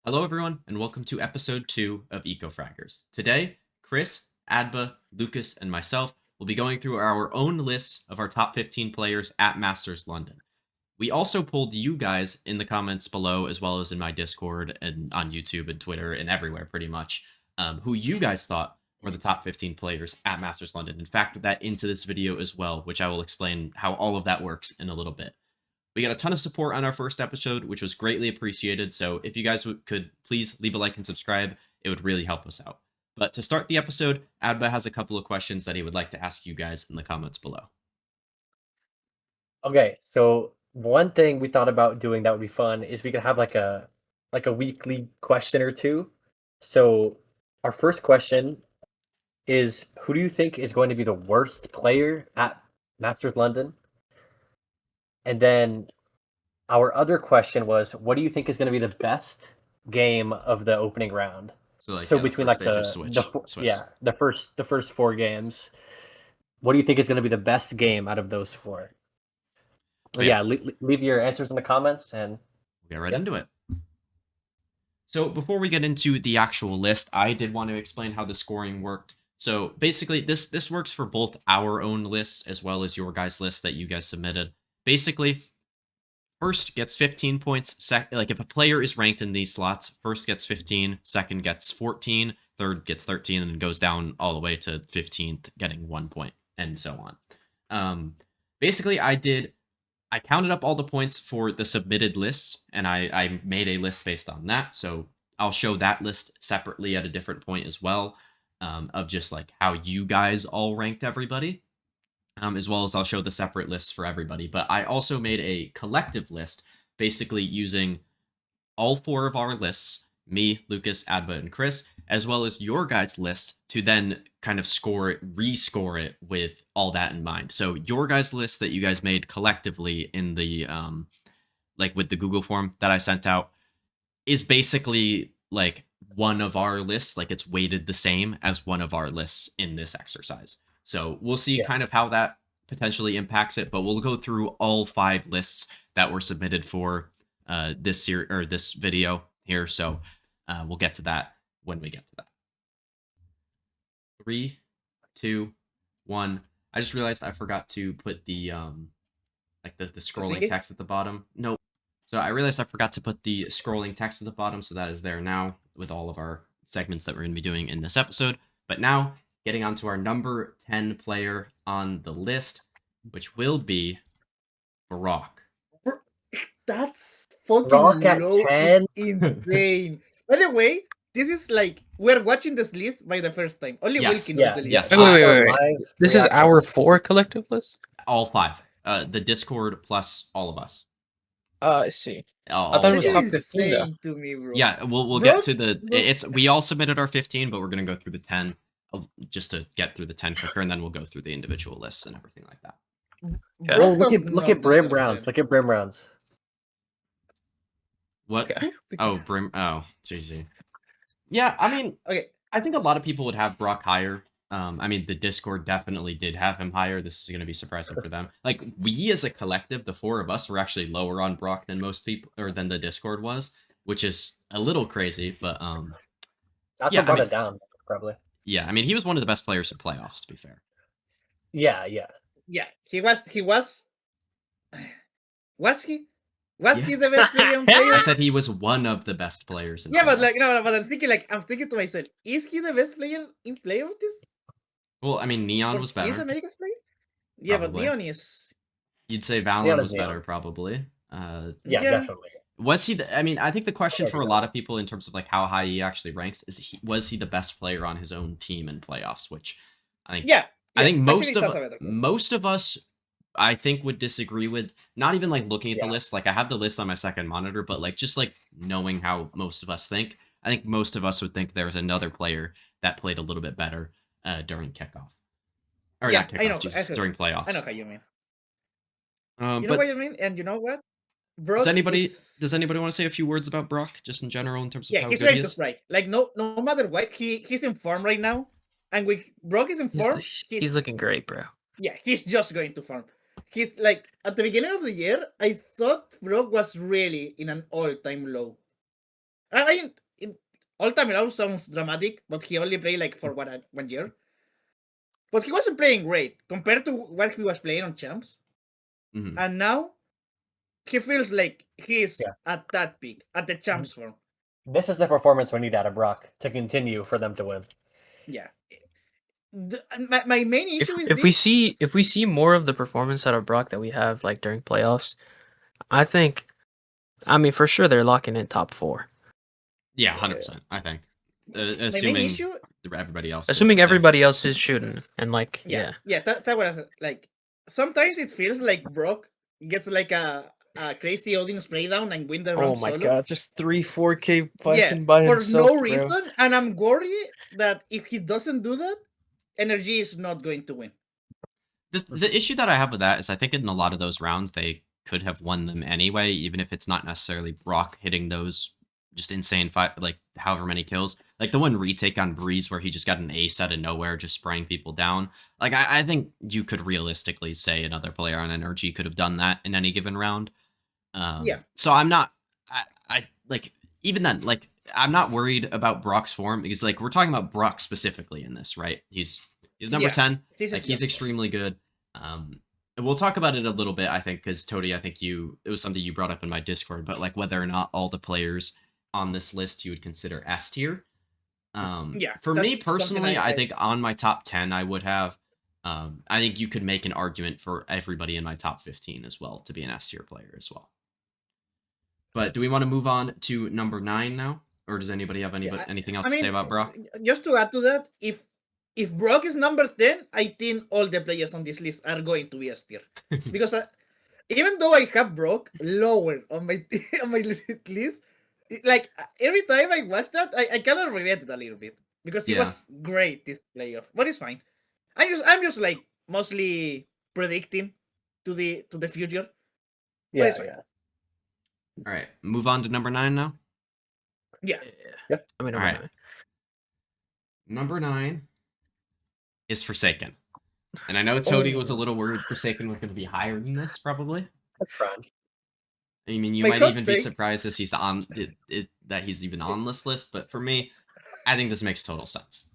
Hello, everyone, and welcome to episode 2 of Ecofraggers. Today, Chris, Adba, Lucas, and myself will be going through our own lists of our top 15 players at Masters London. We also polled you guys in the comments below, as well as in my Discord and on YouTube and Twitter and everywhere, pretty much, who you guys thought were the top 15 players at Masters London, and factored that into this video as well, which I will explain how all of that works in a little bit. We got a ton of support on our first episode, which was greatly appreciated. So if you guys could please leave a like and subscribe, it would really help us out. But to start the episode, Adba has a couple of questions that he would like to ask you guys in the comments below. Okay, so one thing we thought about doing that would be fun is we could have like a weekly question or two. So our first question is, who do you think is going to be the worst player at Masters London? And then our other question was, what do you think is going to be the best game of the opening round? So between like the first four games, what do you think is going to be the best game out of those four? Yeah, leave your answers in the comments and we'll get right into it. So before we get into the actual list, I did want to explain how the scoring worked. So basically, this works for both our own lists as well as your guys' list that you guys submitted. Basically, first gets 15 points. Like if a player is ranked in these slots, first gets 15, second gets 14, third gets 13, and then goes down all the way to 15th, getting 1 point, and so on. Basically, I counted up all the points for the submitted lists, and I made a list based on that. So I'll show that list separately at a different point as well, of just like how you guys all ranked everybody. As well as I'll show the separate lists for everybody. But I also made a collective list, basically using all four of our lists, me, Lucas, Adba, and Chris, as well as your guys' lists, to then kind of rescore it with all that in mind. So your guys' list that you guys made collectively in the like with the Google form that I sent out is basically like one of our lists, like it's weighted the same as one of our lists in this exercise. So we'll see kind of how that potentially impacts it, but we'll go through all 5 lists that were submitted for this series or this video here. So we'll get to that when we get to that. 3, 2, 1. I just realized I forgot to put the like the scrolling text at the bottom. Nope. So I realized I forgot to put the scrolling text at the bottom, so that is there now with all of our segments that we're going to be doing in this episode. But now, getting on to our number 10 player on the list, which will be Brock. That's fucking Brock at low. 10? Insane. By the way, this is like, we're watching this list by the first time. Only Wilkin knows the list. Yes. Wait. This is our 4 collective list? All 5. The Discord plus all of us. I see. I thought it was top 15 though. To me, bro. Yeah, we'll get to the we all submitted our 15, but we're gonna go through the 10 just to get through the 10 quicker, and then we'll go through the individual lists and everything like that. Yeah. Bro, look at Brim rounds. Look at Brim rounds. What? Okay. Oh, Brim. Oh, GG. Yeah, I mean, okay. I think a lot of people would have Brock higher. I mean, the Discord definitely did have him higher. This is going to be surprising for them. Like, we as a collective, the 4 of us, were actually lower on Brock than most people, or than the Discord was, which is a little crazy, but that's what brought it down, probably. Yeah, I mean, he was one of the best players in playoffs, to be fair. Yeah, he was he the best player in playoffs? I said he was one of the best players in playoffs. But like, but I'm thinking to myself, is he the best player in playoffs? Well, I mean, Neon was better. Is America's player? Yeah, but Neon is... You'd say Valorant was better, probably. Yeah, definitely. Was he I mean, I think the question for a lot of people in terms of like how high he actually ranks is was he the best player on his own team in playoffs, which I think I think most of us I think would disagree with, not even like looking at the list. Like I have the list on my second monitor, but like just like knowing how most of us think, I think most of us would think there's another player that played a little bit better during kickoff. Or not kickoff, just during playoffs. I know how you mean. You know what you mean? And you know what? Does anybody want to say a few words about Brock, just in general, in terms of how good he is? Right. Like no matter what, he's in form right now, and Brock is in form. He's looking great, bro. Yeah, he's just going to farm. He's like, at the beginning of the year, I thought Brock was really in an all-time low. I mean, all time now sounds dramatic, but he only played like for 1 year. But he wasn't playing great compared to what he was playing on champs. Mhm. And now he feels like he's Yeah. at that peak, at the champs form. This is the performance we need out of Brock to continue for them to win. Yeah. My main issue is If we see more of the performance out of Brock that we have like during playoffs, I mean for sure they're locking in top 4. Yeah, 100%. I think, my main assuming issue. everybody else. Assuming is the same. everybody else is shooting and like yeah. That was like sometimes it feels like Brock gets like a crazy Odin spray down and win the round Oh my solo. god, just 3-4K Yeah, fighting by for himself, no bro. reason, and I'm worried that if he doesn't do that, Energy is not going to win. The issue that I have with that is I think in a lot of those rounds they could have won them anyway, even if it's not necessarily Brock hitting those just insane like however many kills. Like the one retake on Breeze where he just got an ace out of nowhere, just spraying people down. Like I think you could realistically say another player on Energy could have done that in any given round. Yeah. So I'm not. I like even then. Like I'm not worried about Brock's form because like we're talking about Brock specifically in this, right? He's number 10. Like he's extremely good. And we'll talk about it a little bit, I think, because Tody, I think it was something you brought up in my Discord, but like whether or not all the players on this list you would consider S tier. For me personally, I think on my top 10, I would have. I think you could make an argument for everybody in my top 15 as well to be an S tier player as well. But do we want to move on to number 9 now, or does anybody have anything else to say about Brock? Just to add to that, if Brock is number 10, I think all the players on this list are going to be S tier because even though I have Brock lower on my on my list, like every time I watch that, I kind of regret it a little bit because he was great this playoff, but it's fine. I'm just like mostly predicting to the future. Yeah. All right, move on to number 9 now. Yeah. I mean, all right. Number 9 is Forsaken, and I know Tody was a little worried Forsaken was going to be higher than this, probably. That's fine. I mean, you might even be surprised that he's even on this list, but for me, I think this makes total sense.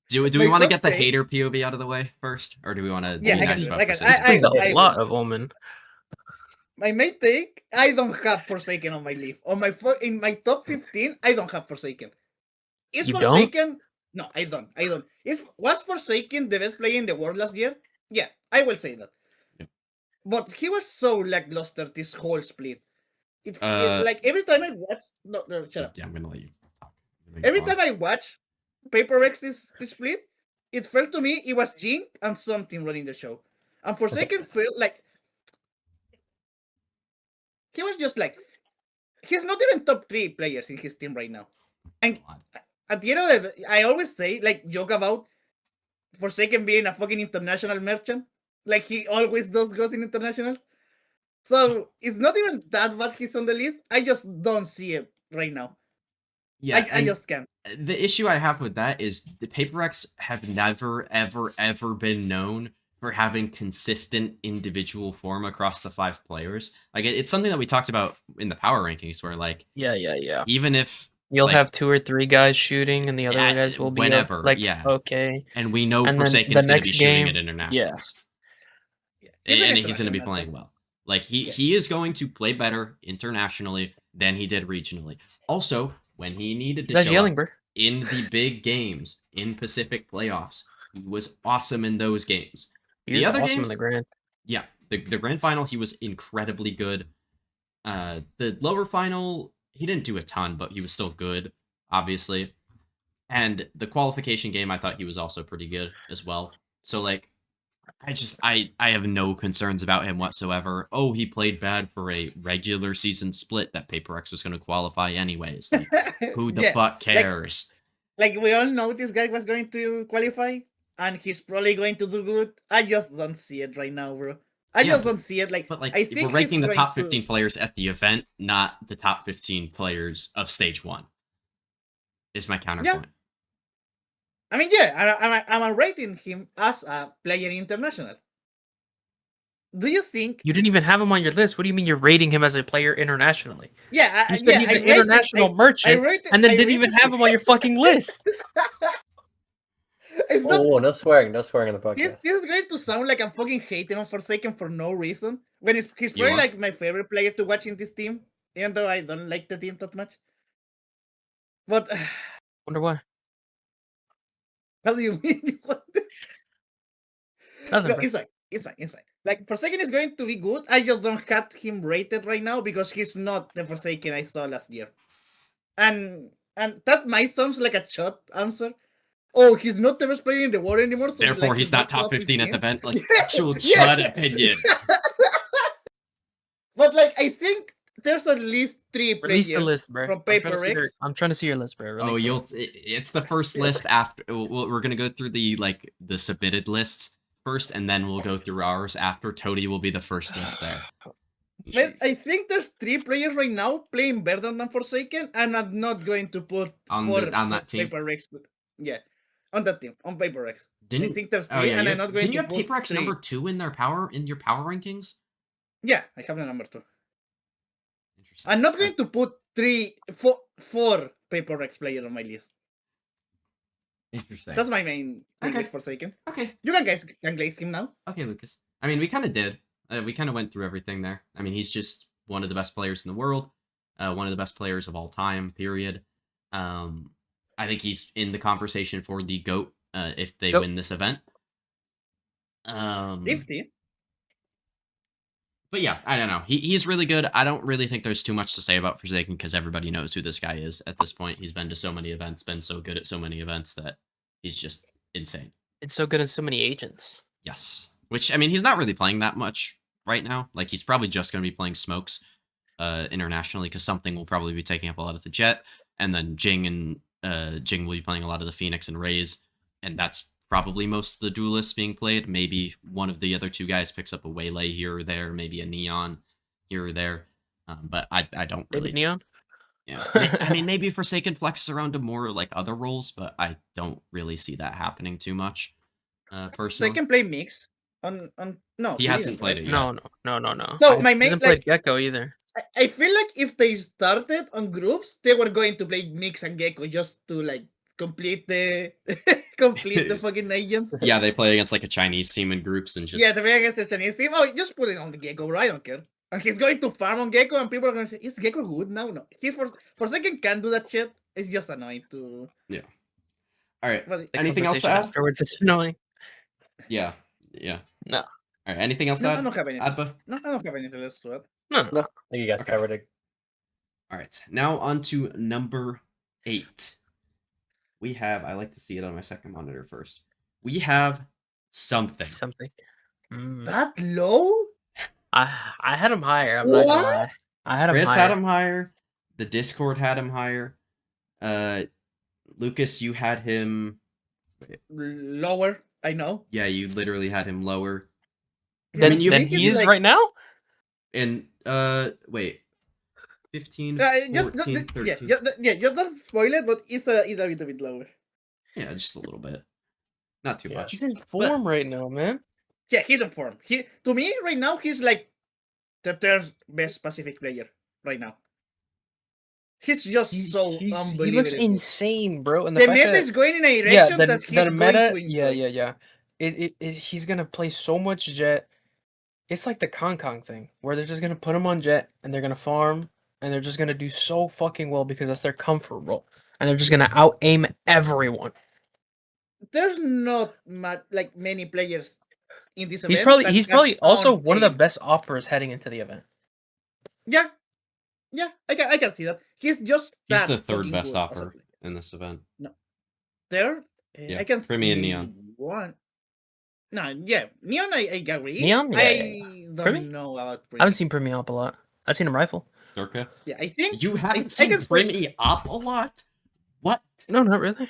Do we want to get the hater POV out of the way first, or do we want to be nice about Forsaken? It's been a lot of Omen. My main take, I don't have Forsaken on my list. In my top 15, I don't have Forsaken. Is Forsaken? No, I don't. Was Forsaken the best player in the world last year? Yeah, I will say that. Yep. But he was so lackluster this whole split. It like every time I watch, no, shut up. Yeah, I'm gonna let you talk. Every time I watch Paper Rex this split, it felt to me it was Zmjjkk and something running the show, and Forsaken felt like he was just like he's not even top 3 players in his team right now. And at the end of the day, I always say, like, joke about Forsaken being a fucking international merchant. Like, he always goes in internationals. So, it's not even that bad he's on the list. I just don't see it right now. Yeah, I just can't. The issue I have with that is the Paper Rex have never, ever, ever been known for having consistent individual form across the 5 players. Like, it's something that we talked about in the power rankings where, like... Yeah. Even if... You'll have 2 or 3 guys shooting, and the other guys will be whenever, okay. And we know Forsaken's going to be shooting at internationals. Yeah. And he's going to be playing well. Like, he is going to play better internationally than he did regionally. Also, when he needed to show up in the big games, in Pacific playoffs, he was awesome in those games. The other awesome games, in the grand. Yeah, the grand final, he was incredibly good. The lower final... He didn't do a ton, but he was still good, obviously. And the qualification game, I thought he was also pretty good as well. So, like, I have no concerns about him whatsoever. Oh, he played bad for a regular season split that Paper X was going to qualify anyways. Like, who the fuck cares? Like, we all know this guy was going to qualify, and he's probably going to do good. I just don't see it right now, bro. I just don't see it. Like, but like, I think we're ranking the top 15 players at the event, not the top 15 players of stage 1. Is my counterpoint. Yeah. I mean, yeah, I'm rating him as a player international. do you think? You didn't even have him on your list. What do you mean you're rating him as a player internationally? Yeah, You said he's an international merchant, and then didn't even have him on your fucking list. It's not. Oh, no swearing on the This podcast. is going to sound like I'm fucking hating on Forsaken for no reason. When he's You probably are. like my favorite player to watch in this team, even though I don't like the team that much. But Wonder why. what do you mean? Nothing, No, bro. it's fine. It's fine. It's fine. Like Forsaken is going to be good. I just don't have him rated right now because he's not the Forsaken I saw last year. And that might sound like a short answer. Oh, he's not the best player in the world anymore. So Therefore, like, he's not top 15 at the 15. event. Like, Yeah, actual yeah. chud opinion. But like, I think there's at least 3 Release players the list, bro. from I'm trying, to see Paper their, X. I'm trying to see your list, bro. Release Oh, the you'll. list. It's the first list after. We're gonna go through the the submitted lists first, and then we'll go through ours after. Toady will be the first list there. Man, I think there's 3 players right now playing better than Forsaken, and I'm not going to put On 4 that team? Paper X. Yeah, on that team, on Paper X. I Didn't think there's 3, oh yeah, and you, I'm not going didn't you to have put Paper X 3. number 2 in your power rankings? Yeah, I have the number 2. Interesting. I'm not going to put 4 Paper X players on my list. Interesting. That's my main Okay. list Forsaken. Okay. You can glaze him now. Okay, Lucas. I mean, we kind of did. We kind of went through everything there. I mean, he's just one of the best players in the world, one of the best players of all time. Period. I think he's in the conversation for the GOAT if they Goat. win this event. 50. But yeah, I don't know. He's really good. I don't really think there's too much to say about Forsaken because everybody knows who this guy is at this point. He's been to so many events, been so good at so many events that he's just insane. It's so good at so many agents. Yes. Which, I mean, he's not really playing that much right now. Like, he's probably just going to be playing Smokes internationally because something will probably be taking up a lot of the Jet. And then Jing will be playing a lot of the Phoenix and Raze. And that's probably most of the duelists being played. Maybe one of the other 2 guys picks up a Waylay here or there. Maybe a Neon here or there. But I don't Maybe really... Neon? Yeah. I mean, maybe Forsaken flexes around to more like other roles, but I don't really see that happening too much. Personally. Forsaken play mix. On no, He hasn't played it yet. No. So my He main hasn't like played Gecko either. I feel like if they started on groups, they were going to play Mix and Gecko just to like complete the fucking agents. Yeah, they play against like a Chinese team in groups and just... Yeah, they play against the Chinese team. Oh, just put it on the Gecko, bro. I don't care. And he's going to farm on Gecko, and people are going to say, "Is Gecko good now?" No, he's Forsaken can do that shit. It's just annoying to. Yeah. All right. But The Anything else to conversation add? afterwards is annoying. Yeah. No. All right. Anything else to no, I add? don't have anything. Adba? No, I don't have anything else to add. No. No, I think you guys Okay. covered it. All right. Now on to number 8. We have... I like to see it on my second monitor first. We have something. Something. That low? I had him higher. I'm not gonna What? lie. I had him Chris higher. had him higher. The Discord had him higher. Lucas, you had him... Lower. I know. Yeah, you literally had him lower. Than, mean, you than think he it's is like- right now? And, wait. 15, Just 14, 13. just don't spoil it, but it's a little bit lower. Yeah, just a little bit. Not too Yeah. much. He's in form right now, man. Yeah, he's in form. To me right now he's like the 3rd best Pacific player right now. He's just so unbelievable. He looks insane, bro. And The fact meta that- is going in a yeah, direction the, that he's the going meta, to yeah. He's gonna play so much Jet. It's like the Kong thing, where they're just gonna put him on Jet and they're gonna farm and they're just gonna do so fucking well because that's their comfort role, and they're just gonna out aim everyone. There's not many players in this event. He's probably also one of the best operas heading into the event. Yeah, I can see that. He's just He's that the 3rd fucking best good as a opera player. in this event. There, Yeah, I can Primmie and see Neon. one. No, yeah, Neon. I agree. Neon? Yeah, I don't Primmie? know about I haven't Primmie. seen Primmie up a lot. I've seen him rifle. Zmjjkk? Yeah, I think You haven't I seen can spoil- Primmie up a lot? What? No, not really.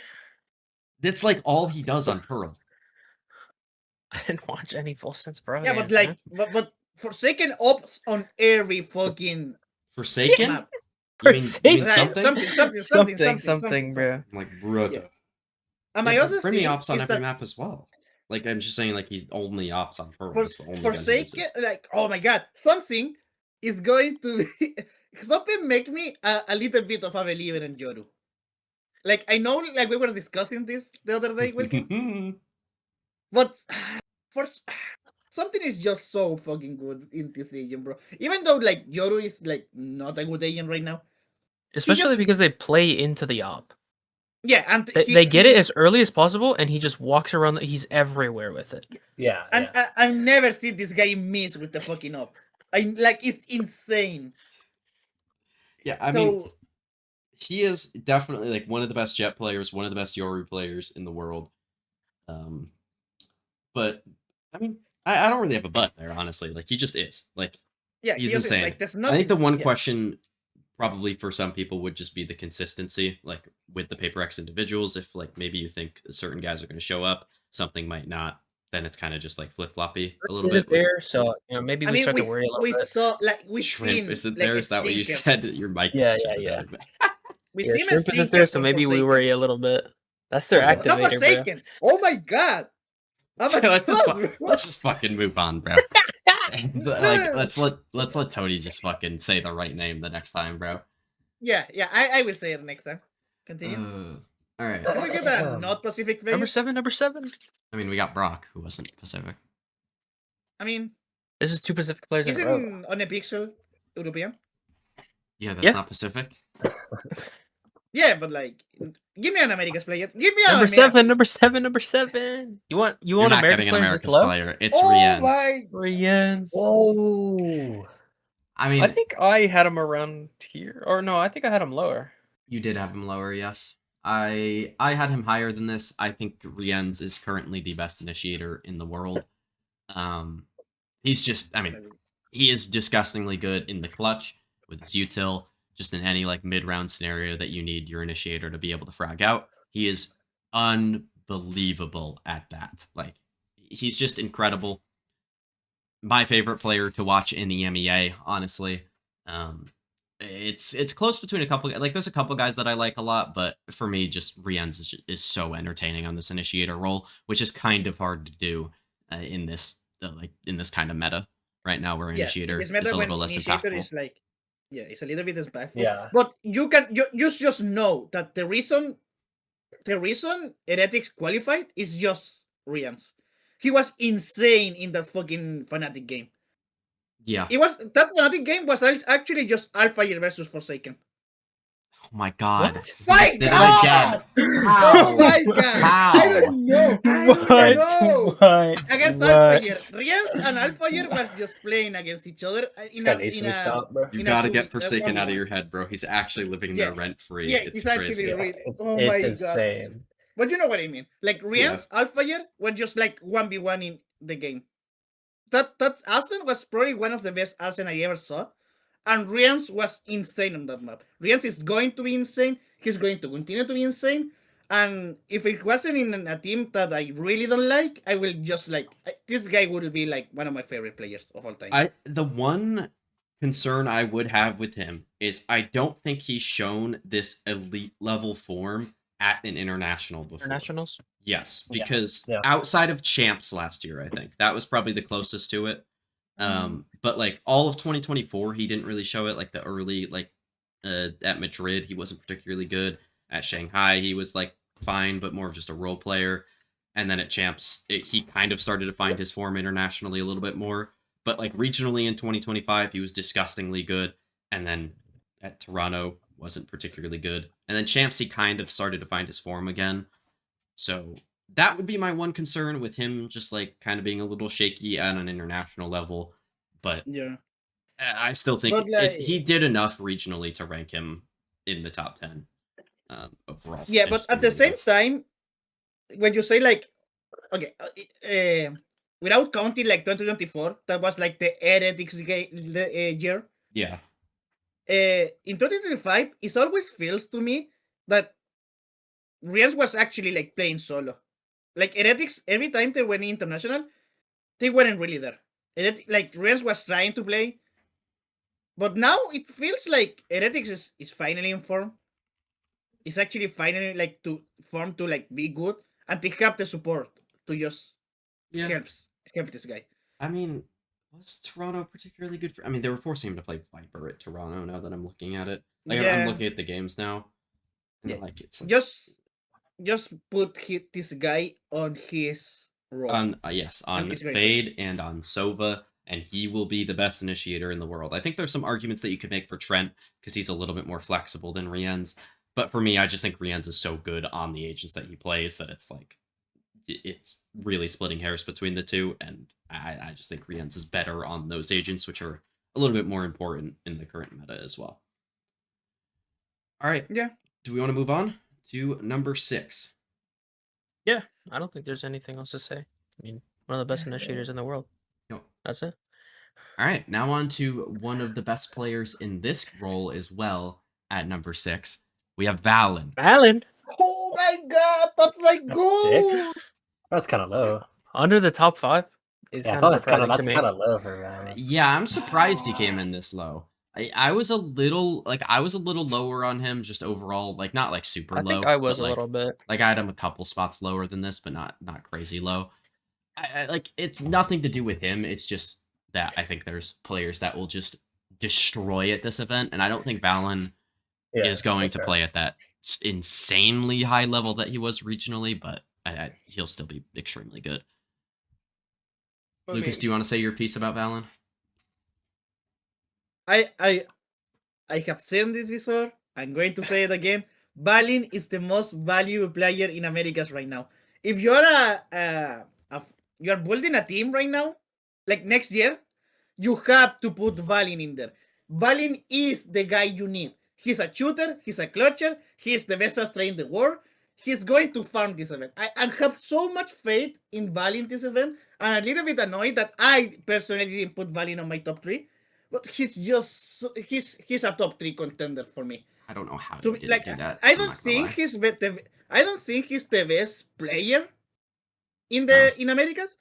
That's like all he does on Pearl. I didn't watch any full sense, bro. Yeah, but like, but Forsaken ops on every fucking Forsaken? map. You mean Forsaken. something? Something, bro. Like, brother. Yeah. And my Yeah, other Primmie thing ops on is every that map as well. Like I'm just saying, like he's only opts on Pearl. For That's the only gun he Forsaken, uses. like, oh my god, something is going to be something make me a little bit of a believer in Yoru. Like I know, like we were discussing this the other day, Wilkin, but something is just so fucking good in this agent, bro. Even though like Yoru is like not a good agent right now. Especially just- because they play into the op. Yeah, and They get it as early as possible, and he just walks around. He's everywhere with it. Yeah, And yeah. I've never seen this guy miss with the fucking up. I like it's insane. Yeah, I mean, he is definitely like one of the best Jet players, one of the best Yoru players in the world. But I mean, I don't really have a but there, honestly. Like he just is. Like Yeah, he's he is, insane. like, there's I think the nothing- one yeah. question probably for some people would just be the consistency, like with the Paper X individuals. If like maybe you think certain guys are going to show up, something might not. Then it's kind of just like flip floppy a little Isn't bit. there? So maybe I we mean, start to worry a little we bit. saw like we Shrimp seen isn't like there? a Is that what you stinker. said? Your mic. Yeah, shut yeah, it yeah. out. We Yeah, see him a Shrimp isn't stinker there, so for maybe we Forsaken. worry a little bit. That's their Oh, yeah. Not activator, bro. Forsaken. Oh my god. I'm So a let's let's just fucking move on, bro. Like let's let Tony just fucking say the right name the next time, bro. Yeah, I will say it next time. Continue. All right. Can we get a not Pacific player? Number 7, number 7. I mean, we got Brock, who wasn't Pacific. I mean, This is 2 Pacific players in a row. isn't on a pixel European? Yeah, that's Yeah. not Pacific. Yeah, but like, give me an Americas player. Give me Number an 7, number 7, number 7. You want You're not America's getting an players this America's low? player. It's Oh Rienz. my! Rienz. Oh. I mean, I think I had him around here, or no, I think I had him lower. you did have him lower, yes. I had him higher than this. I think Rienz is currently the best initiator in the world. He's just, I mean, he is disgustingly good in the clutch with his util, just in any like mid-round scenario that you need your initiator to be able to frag out. He is unbelievable at that. Like, he's just incredible. My favorite player to watch in the EMEA, honestly. It's close between a couple. Like, there's a couple guys that I like a lot, but for me, just Rienz is so entertaining on this initiator role, which is kind of hard to do in this in this kind of meta right now, where initiator this is meta a when little less initiator impactful. is like, yeah, it's a little bit impactful. Yeah. But you just know that the reason Heretics qualified is just Rian's. He was insane in that fucking Fnatic game. Yeah. That Fnatic game was actually just Alpha versus Forsaken. Oh my god. My Did it god! again. Oh my god! How? I don't know. I don't know. What? Against What? Alpha Rians and Alpha was just playing against each other It's got Nation stop, bro. You in a gotta 2v, get Forsaken out of 1v1. your head, bro. He's actually living there Yes. rent free. Yeah, It's he's crazy. actually really. Oh It's my god! insane. But you know what I mean? Like Rian's Alpha were just like 1v1 in the game. That Asen was probably one of the best Asen I ever saw. And Rian's was insane on that map. Rian's is going to be insane. He's going to continue to be insane. And if it wasn't in a team that I really don't like, I will just like this guy would be like one of my favorite players of all time. The one concern I would have with him is I don't think he's shown this elite level form at an international before. Internationals? Yes, Yeah, because yeah. outside of champs last year, I think that was probably the closest to it. But like all of 2024, he didn't really show it. Like the early, like at Madrid, he wasn't particularly good. At Shanghai, he was like fine, but more of just a role player. And then at champs, he kind of started to find his form internationally a little bit more. But like regionally in 2025, he was disgustingly good. And then at Toronto, wasn't particularly good. And then champs, he kind of started to find his form again. So that would be my one concern with him, just like kind of being a little shaky at an international level. But Yeah. I still think But, like- he did enough regionally to rank him in the top 10 overall. Yeah, And but just at be the really same time, when you say like, okay, without counting like 2024, that was like the Heretics year. Yeah. In 2025, it always feels to me that Rians was actually like playing solo. Like Heretics, every time they went international, they weren't really there. Like Rians was trying to play, but now it feels like Heretics is finally in form. It's actually finally like to form to like be good, and they have the support to just Yeah. help this guy. I mean, was Toronto particularly good for? I mean, they were forcing him to play Viper at Toronto. Now that I'm looking at it, like I'm Yeah. looking at the games now, and Yeah. like it's like, Just put this guy on his role. on yes And on it's great. Fade and on Sova, and he will be the best initiator in the world. I think there's some arguments that you could make for Trent because he's a little bit more flexible than Rienz, but for me, I just think Rienz is so good on the agents that he plays that it's like it's really splitting hairs between the two, and I just think Rienz is better on those agents, which are a little bit more important in the current meta as well. All right. Yeah. Do we want to move on to number 6? Yeah, I don't think there's anything else to say. I mean, one of the best initiators in the world. No. That's it. All right, now on to one of the best players in this role as well at number 6. We have Valen. Valen, Oh my god, that's my That's goal. 6? That's kind of low. under the top 5 is Yeah, I kind thought of that's surprising to me. kind of low for Valen. Yeah, I'm surprised he came in this low. I was a little lower on him just overall, like not like super I low. think I was but, a like, little bit. Like I had him a couple spots lower than this, but not crazy low. I like it's nothing to do with him. It's just that I think there's players that will just destroy at this event, and I don't think Valen Yeah, is going that's to fair. play at that insanely high level that he was regionally, but he'll still be extremely good. Lucas, do you want to say your piece about Valen? I have said this before. I'm going to say it again. Valen is the most valuable player in Americas right now. If you're you're building a team right now, like next year, you have to put Valen in there. Valen is the guy you need. He's a shooter. He's a clutcher. He's the best Astra in the world. He's going to farm this event. I have so much faith in Valen this event. I'm a little bit annoyed that I personally didn't put Valen on my top 3. But he's a top 3 contender for me. I don't know how To you me, didn't like do that. I I'm don't not gonna think lie. I don't think he's the best player in the Oh. in Americas.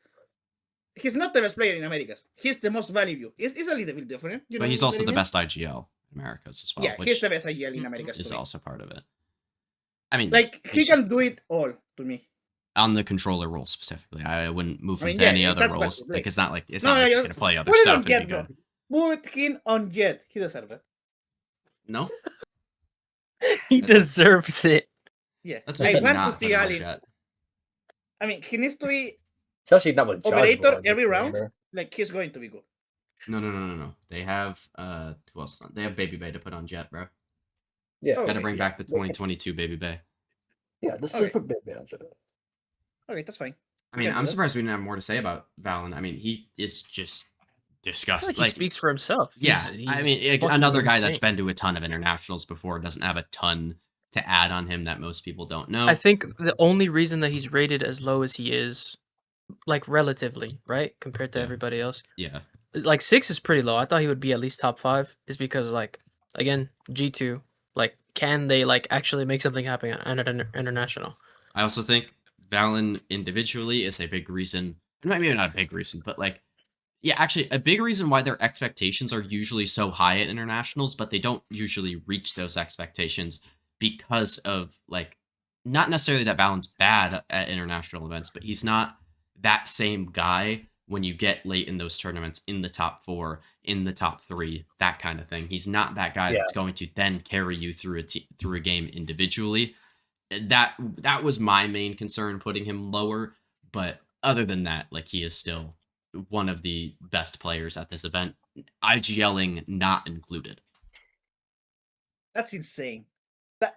He's not the best player in Americas. He's the most valuable. It's a little bit different. You But know he's what also I the mean? best IGL in Americas as well, Yeah, which he's the best IGL in Americas. is to me. also part of it. I mean, Like it's he just can do insane. it all to me. On the controller role specifically. I wouldn't move him I mean, to yeah, any other that's roles. what- Like it's not like No, he's no, gonna play other put it stuff on and be Jet, good. bro. Put him on Jet. He deserves it. No, He deserves it. Yeah, that's I maybe want not to see put him on Ali. Jet. I mean, he needs to be Especially not with operator Judge, every round. remember? Like he's going to be good. No. They have who else? They have Baby Bay to put on Jet, bro. Yeah, Oh, Gotta okay, bring yeah. back the 2022 Baby Bay. yeah. This Okay. is put Baby on Judge. Okay, that's fine. I mean, Yeah, I'm that's- surprised we didn't have more to say about Valen. I mean, he is just I feel disgusting. like he speaks for himself. Yeah, He's I mean, like, fucking another guy that's insane. been to a ton of internationals before doesn't have a ton to add on him that most people don't know. I think the only reason that he's rated as low as he is, like relatively, right, compared to Yeah. everybody else, Yeah, like 6 is pretty low. I thought he would be at least top 5, is because like again G2, like can they like actually make something happen at an international? I also think Valen individually is a big reason, maybe not a big reason, but like, yeah, actually a big reason why their expectations are usually so high at internationals, but they don't usually reach those expectations because of like, not necessarily that Valen's bad at international events, but he's not that same guy when you get late in those tournaments in the top 4, in the top 3, that kind of thing. He's not that guy that's going to then carry you through a game individually. That was my main concern putting him lower, but other than that, like he is still one of the best players at this event, IGLing not included. That's insane.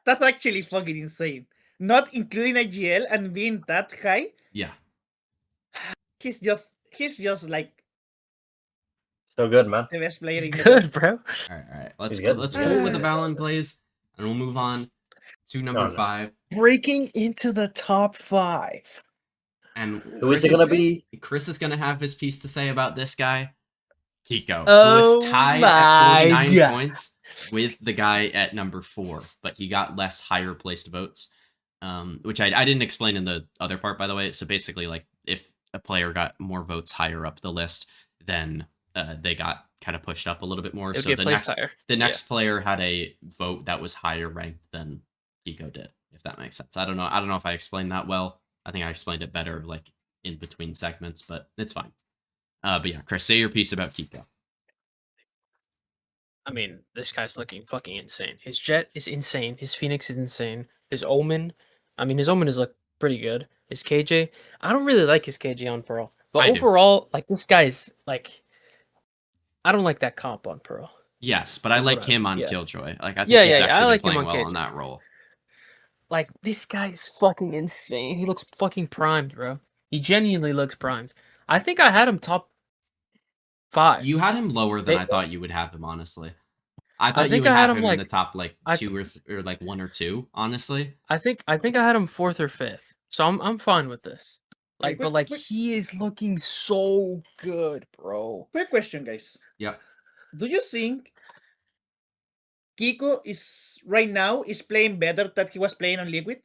That's actually fucking insane. Not including IGL and being that high. Yeah. He's just like So good, man. the best player He's in the good, bro. All right. Let's He's go. good. Let's go with the Valen plays, and we'll move on to number No. 5. Breaking into the top 5. And Who is it gonna be? Chris is gonna have his piece to say about this guy, Keiko, Oh who was tied my at 49 God. points with the guy at number 4, but he got less higher placed votes, which I didn't explain in the other part, by the way. So basically, like if a player got more votes higher up the list, then they got kind of pushed up a little bit more. It would So get the placed next higher. the next player had a vote that was higher ranked than Keiko did, if that makes sense. I don't know if I explained that well. I think I explained it better, like in between segments, but it's fine. But yeah, Chris, say your piece about Keiko. I mean, this guy's looking fucking insane. His Jet is insane. His Phoenix is insane. His Omen, I mean, his Omen is look pretty good. His KJ, I don't really like his KJ on Pearl, but I do. overall, like this guy's like, I don't like that comp on Pearl. Yes, but I Is like what I- him on yeah. Killjoy. Like I think Yeah, he's yeah, I actually like been him playing on well in KJ. that role. Like this guy's fucking insane. He looks fucking primed, bro. He genuinely looks primed. I think I had him top 5. You had him lower than Hey, I thought you would have him, honestly. I I thought you think would I had have him him in the like top like I 2 or like 1 or 2, honestly. I think I had him 4th or 5th. So I'm fine with this. Hey, Like, but like quick he is looking so good, bro. question, guys. Yep. Do you think Keiko is right now is playing better than he was playing on Liquid?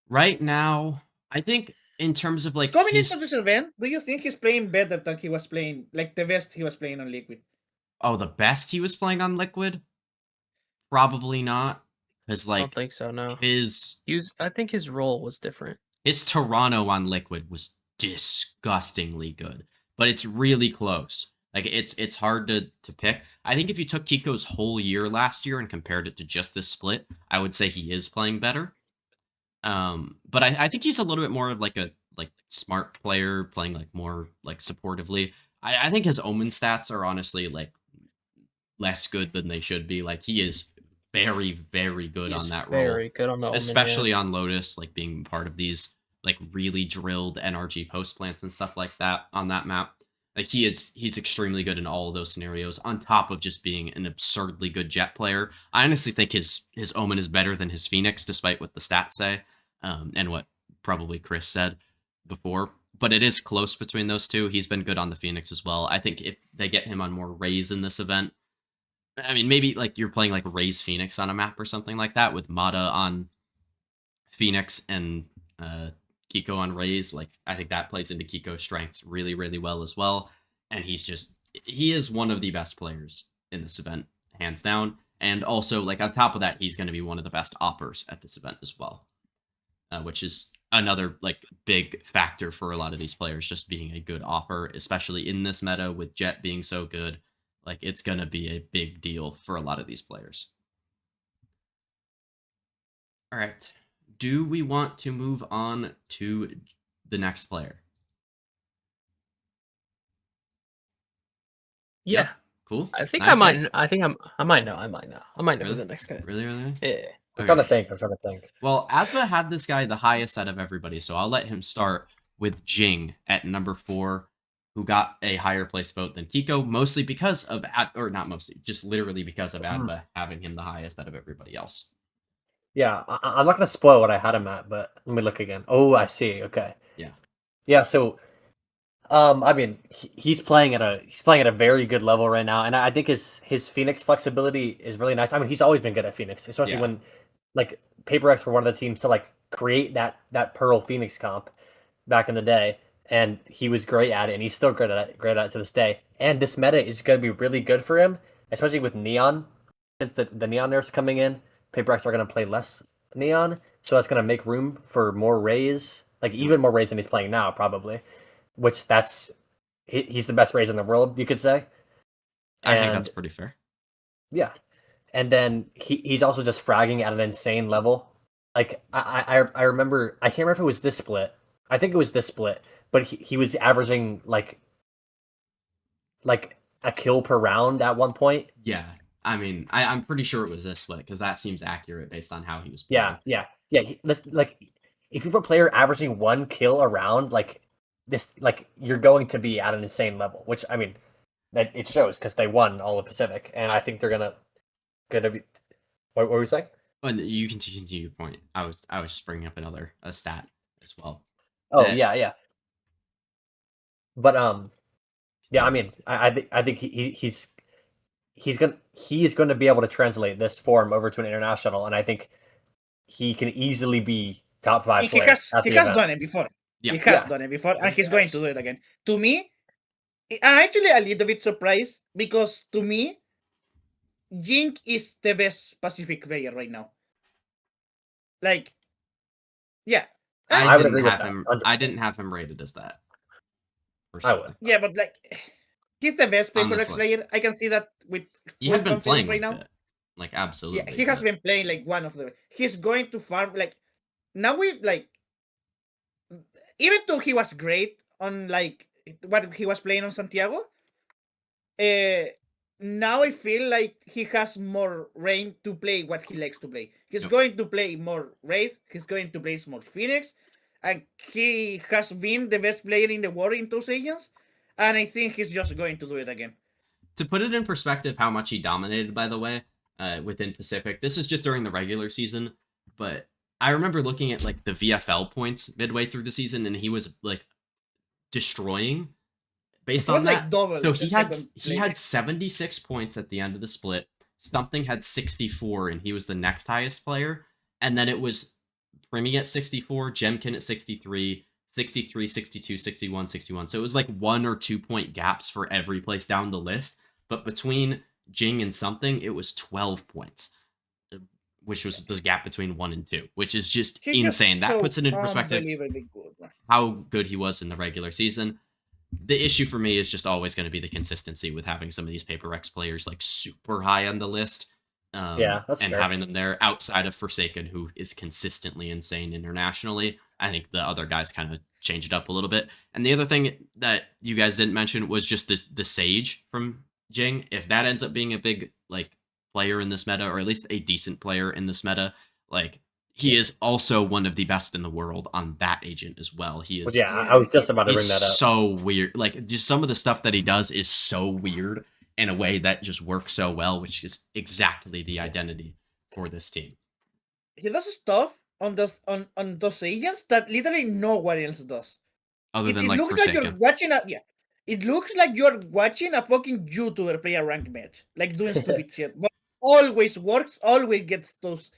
Right now, I think in terms of like Coming his into this event, do you think he's playing better than he was playing, like the best he was playing on Liquid? the best he was playing on Liquid, probably not, because I don't like think so, no. I think his role was different. his Toronto on Liquid was disgustingly good, but it's really close. Like it's hard to pick. I think if you took Kiko's whole year last year and compared it to just this split, I would say he is playing better. But I think he's a little bit more of like a smart player, playing like more like supportively. I think his Omen stats are honestly like less good than they should be. Like he is very, very good He's on that very role, good on the Omen, especially yeah. on Lotus, like being part of these like really drilled NRG post plants and stuff like that on that map. Like he's extremely good in all of those scenarios, on top of just being an absurdly good Jet player. I honestly think his Omen is better than his Phoenix, despite what the stats say, and what probably Chris said before. But it is close between those two. He's been good on the Phoenix as well. I think if they get him on more Rays in this event, I mean, maybe like you're playing like Rays Phoenix on a map or something like that with Mata on Phoenix and Keiko on Rays. Like I think that plays into Kiko's strengths really, really well as well. And he is one of the best players in this event, hands down. And also, like on top of that, he's going to be one of the best oppers at this event as well, which is another like big factor for a lot of these players, just being a good opper, especially in this meta with Jet being so good. Like it's going to be a big deal for a lot of these players. All right. Do we want to move on to the next player? Yeah. Yep. Cool. I think Nice, I might. guys. I might know. I might know who Really? the next guy. Really? Yeah. I'm trying to think. Well, Adba had this guy the highest out of everybody, so I'll let him start with Jing at number 4, who got a higher place vote than Keiko, mostly because of or not mostly, just literally because of Adba having him the highest out of everybody else. Yeah, I'm not gonna spoil what I had him at, but let me look again. Oh, I see. Okay. Yeah. Yeah. So, I mean, he's playing at a very good level right now, and I think his Phoenix flexibility is really nice. I mean, he's always been good at Phoenix, especially Yeah. when like Paper X were one of the teams to like create that Pearl Phoenix comp back in the day, and he was great at it, and he's still great at it to this day. And this meta is going to be really good for him, especially with Neon, since the Neon nerfs coming in. Paper X are going to play less Neon, so that's going to make room for more Rays, like even more Rays than he's playing now, probably. Which he's the best Rays in the world, you could say. I think that's pretty fair. Yeah, and then he's also just fragging at an insane level. Like I remember, I can't remember if it was this split. I think it was this split, but he was averaging like a kill per round at one point. Yeah. I mean, I'm pretty sure it was this split because that seems accurate based on how he was playing. Yeah. Like if you have a player averaging 1 kill a round, like this, like you're going to be at an insane level. Which I mean, that it shows because they won all of Pacific, and I think they're gonna be. What were we saying? And you can continue your point. I was just bringing up a stat as well. Oh yeah. But yeah, I mean, I think he's going to be able to translate this form over to an international, and I think he can easily be top 5 He player. has done it before. Yeah. He has done it before, and he's going to do it again. To me, I'm actually a little bit surprised because to me, Zmjjkk is the best Pacific player right now. Like, yeah. I would didn't agree with have that, him. 100%. I didn't have him rated as that. I would. Yeah, but like, he's the best On Paper this X player. I can see that with He full had been confidence playing right like now. that, like absolutely. Yeah, he has but- been playing like one of the. He's going to farm like now. We like even though he was great on like what he was playing on Santiago. Now I feel like he has more range to play what he likes to play. He's Yep. going to play more Wraith. He's going to play more Phoenix, and he has been the best player in the world in those agents. And I think he's just going to do it again. To put it in perspective, how much he dominated, by the way, within Pacific. This is just during the regular season, but I remember looking at like the VFL points midway through the season, and he was like destroying. Based It was on like that, double so the he had second play. 76 points at the end of the split. Something had 64, and he was the next highest player. And then it was primmie at 64, Zmjjkk at 63, 63, 62, 61, 61. So it was like 1 or 2 point gaps for every place down the list. But between Jing and something, it was 12 points, which was the gap between 1 and 2, which is just He's insane. just That so puts it into perspective unbelievably good, man. how good he was in the regular season. The issue for me is just always going to be the consistency with having some of these Paper X players like super high on the list. Yeah, that's and fair. having them there outside of Forsaken, who is consistently insane internationally. I think the other guys kind of change it up a little bit. And the other thing that you guys didn't mention was just the Sage from Jing. If that ends up being a big like player in this meta, or at least a decent player in this meta, like he is also one of the best in the world on that agent as well. He is. But yeah, I was just about to He's bring that up. so weird. Like just some of the stuff that he does is so weird in a way that just works so well, which is exactly the identity for this team. He does stuff on those agents that literally no one else does. Other than It like looks like you're Forsaken. watching a It looks like you're watching a fucking YouTuber play a ranked match, like doing stupid shit. But always works. Always gets those.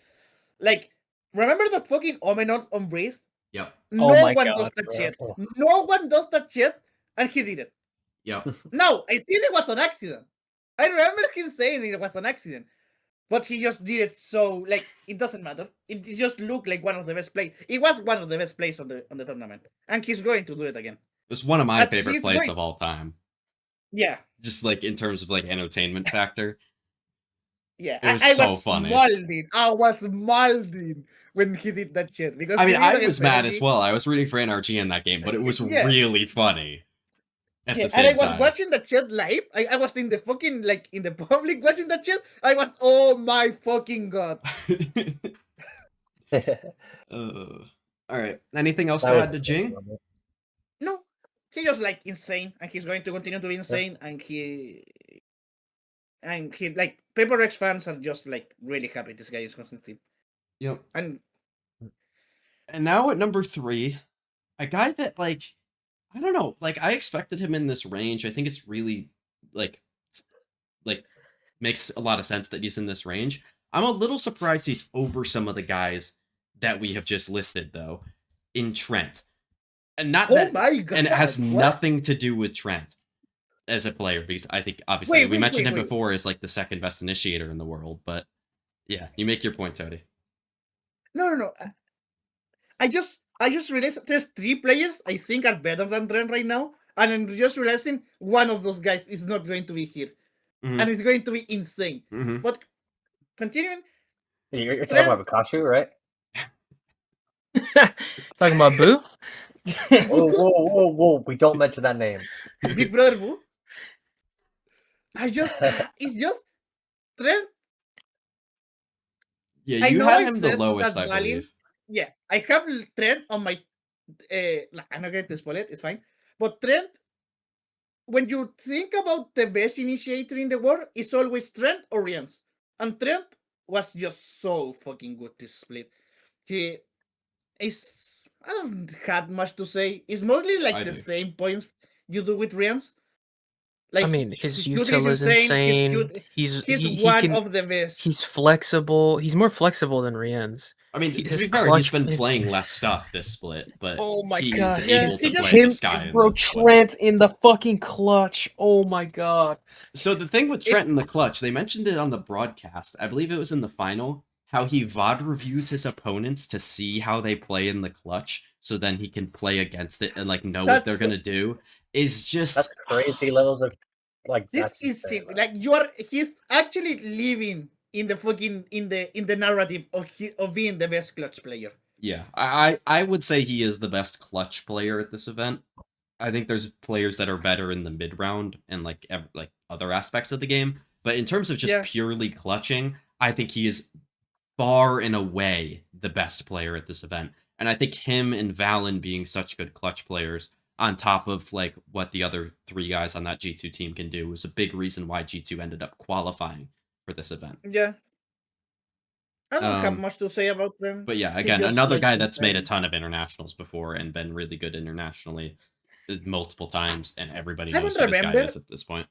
Like, remember that fucking Omenot on Breeze? Yep. No Oh my one God, does that bro. shit. No one does that shit, and he did it. Yep. No, I think it was an accident. I remember him saying it was an accident, but he just did it so like it doesn't matter. It just looked like one of the best plays. It was one of the best plays on the tournament, and he's going to do it again. It's one of my But favorite he's plays great. of all time. Yeah, Just like in terms of like entertainment factor. yeah. It was I so was funny. molding. I was molding when he did that shit because I mean, he did I it was against mad NRG. as well. I was rooting for NRG in that game, but it was Yeah. really funny at Yeah, the same and I was time. watching that shit live. I was in the fucking like in the public watching that shit. I was oh my fucking god. All right. Anything else That to was add to Jing? No, he just like insane, and he's going to continue to be insane, and he like Paper X fans are just like really happy this guy is on his team. Yep. And now at number 3, a guy that like I don't know, like I expected him in this range. I think it's really like makes a lot of sense that he's in this range. I'm a little surprised he's over some of the guys that we have just listed though in Trent. And not oh that my god, and it has what? nothing to do with Trent as a player, because I think obviously we mentioned him wait. before as like the second best initiator in the world, but yeah, you make your point, Tony. No. I just realized there's 3 players I think are better than Trent right now, and I'm just realizing one of those guys is not going to be here, Mhm. and it's going to be insane. Mhm. But continuing, You're talking about Pikachu, right? Talking about Boo? Whoa! We don't mention that name. Big Brother Wu. It's just Trent. Yeah, I you know had I him the said lowest, that I Valin- believe. Yeah, I have Trent on my. I'm not going to spoil it. It's fine. But Trent, when you think about the best initiator in the world, it's always Trent or Rians, and Trent was just so fucking good this split. He is. I don't have much to say. It's mostly like I the do. same points you do with Rians. Like I mean, his util util is insane. He's He one can. of the best. He's flexible. He's more flexible than Rien's. I mean, He- to his be fair, he's clutch- been his- playing less stuff this split, but Oh my he's God. able Yes, to he just- play the sky. in bro, the split. Trent in the fucking clutch. Oh my god. So the thing with Trent in the clutch, they mentioned it on the broadcast. I believe it was in the final. how he VOD reviews his opponents to see how they play in the clutch, so then he can play against it and like know what they're That's gonna do, is just That's crazy levels of like this that's is insane, bro. like he's actually living in the fucking in the narrative of being the best clutch player. yeah. I would say he is the best clutch player at this event. I think there's players that are better in the mid round and like like other aspects of the game, but in terms of just Yeah. purely clutching, I think he is far and away the best player at this event. And I think him and Valen being such good clutch players, on top of like what the other three guys on that G2 team can do, was a big reason why G2 ended up qualifying for this event. Yeah. I don't have Um, much to say about them. But yeah, He's again, just, another like, guy that's made a insane. ton of internationals before and been really good internationally multiple times, and everybody I knows don't who this guy remember. is at this point.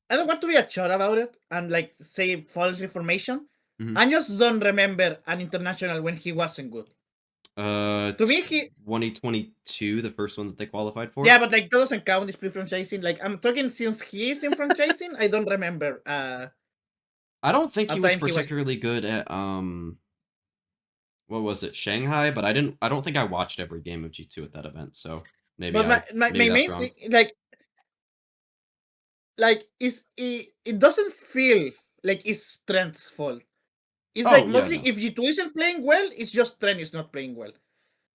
I don't want to be a chat about it and like say false information. Mhm. I just don't remember an international when he wasn't good. To me, he 2022, the first one that they qualified for. yeah, but like that doesn't count. It's pre-franchising. Like I'm talking since he is in franchising. I don't remember. I don't think a he was time he was- particularly good at what was it, Shanghai, but I don't think I watched every game of G2 at that event, so maybe But my maybe that's main wrong. thing, like is it doesn't feel like it's Trent's fault. It's Oh, like yeah, mostly no. if G2 isn't playing well, it's just Trent is not playing well.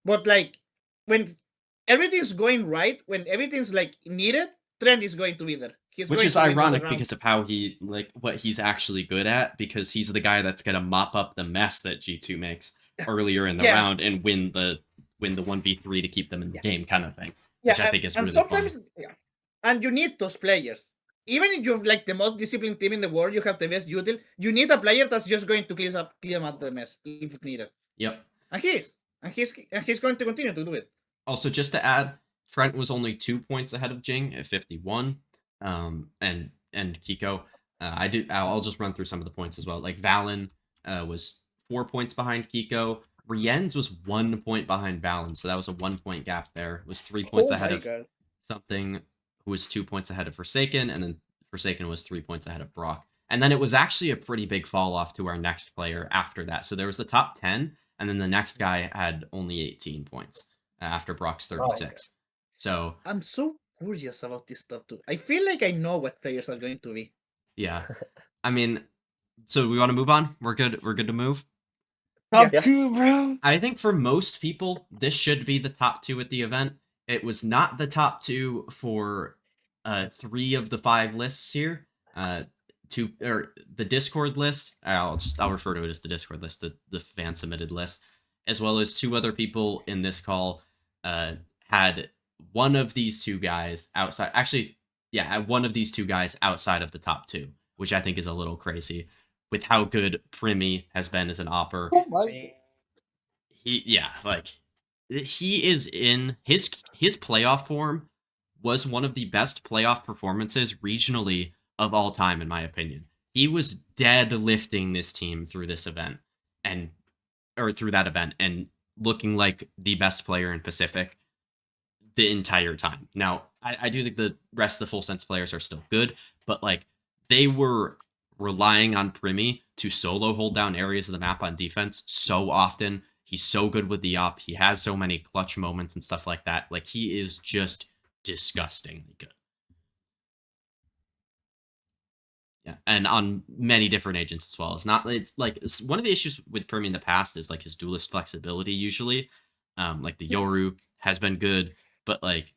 But like when everything's going right, when everything's like needed, Trent is going to be there. He's Which going is to win the ironic round. because of how he like what he's actually good at, because he's the guy that's gonna mop up the mess that G2 makes earlier in the Yeah. round and win the 1v3 to keep them in the game, kind of thing. Which I think is and really sometimes fun. yeah, and you need those players. Even if you've like the most disciplined team in the world, you have the best util. You need a player that's just going to clear up the mess if needed. Yep. And he's going to continue to do it. Also, just to add, Trent was only 2 points ahead of Jing at 51, and keiko. I'll just run through some of the points as well. Like Valen was 4 points behind keiko. Rien's was 1 point behind Valen, so that was a 1 point gap there. It was 3 points ahead of God. something, who was 2 points ahead of Forsaken, and then Forsaken was 3 points ahead of Brock. And then it was actually a pretty big fall off to our next player after that. So there was the top 10, and then the next guy had only 18 points after Brock's 36. So I'm so curious about this stuff too. I feel like I know what players are going to be. yeah, I mean, so we want to move on. We're good. We're good to move. Top Yeah. 2, bro. I think for most people, this should be the top 2 at the event. It was not the top 2 for 3 of the 5 lists here. The Discord list. I'll refer to it as the Discord list, the fan submitted list, as well as 2 other people in this call had one of these 2 guys outside. Actually, yeah, one of these 2 guys outside of the top 2, which I think is a little crazy with how good primmie has been as an opper. Oh my! He is in his playoff form was one of the best playoff performances regionally of all time, in my opinion. He was deadlifting this team through this event through that event and looking like the best player in Pacific the entire time. Now, I do think the rest of the full sense players are still good, but like they were relying on primmie to solo hold down areas of the map on defense so often. He's so good with the op. He has so many clutch moments and stuff like that. Like, he is just disgustingly good. Yeah, and on many different agents as well. It's one of the issues with primmie in the past is like his duelist flexibility usually. Like the Yoru has been good, but like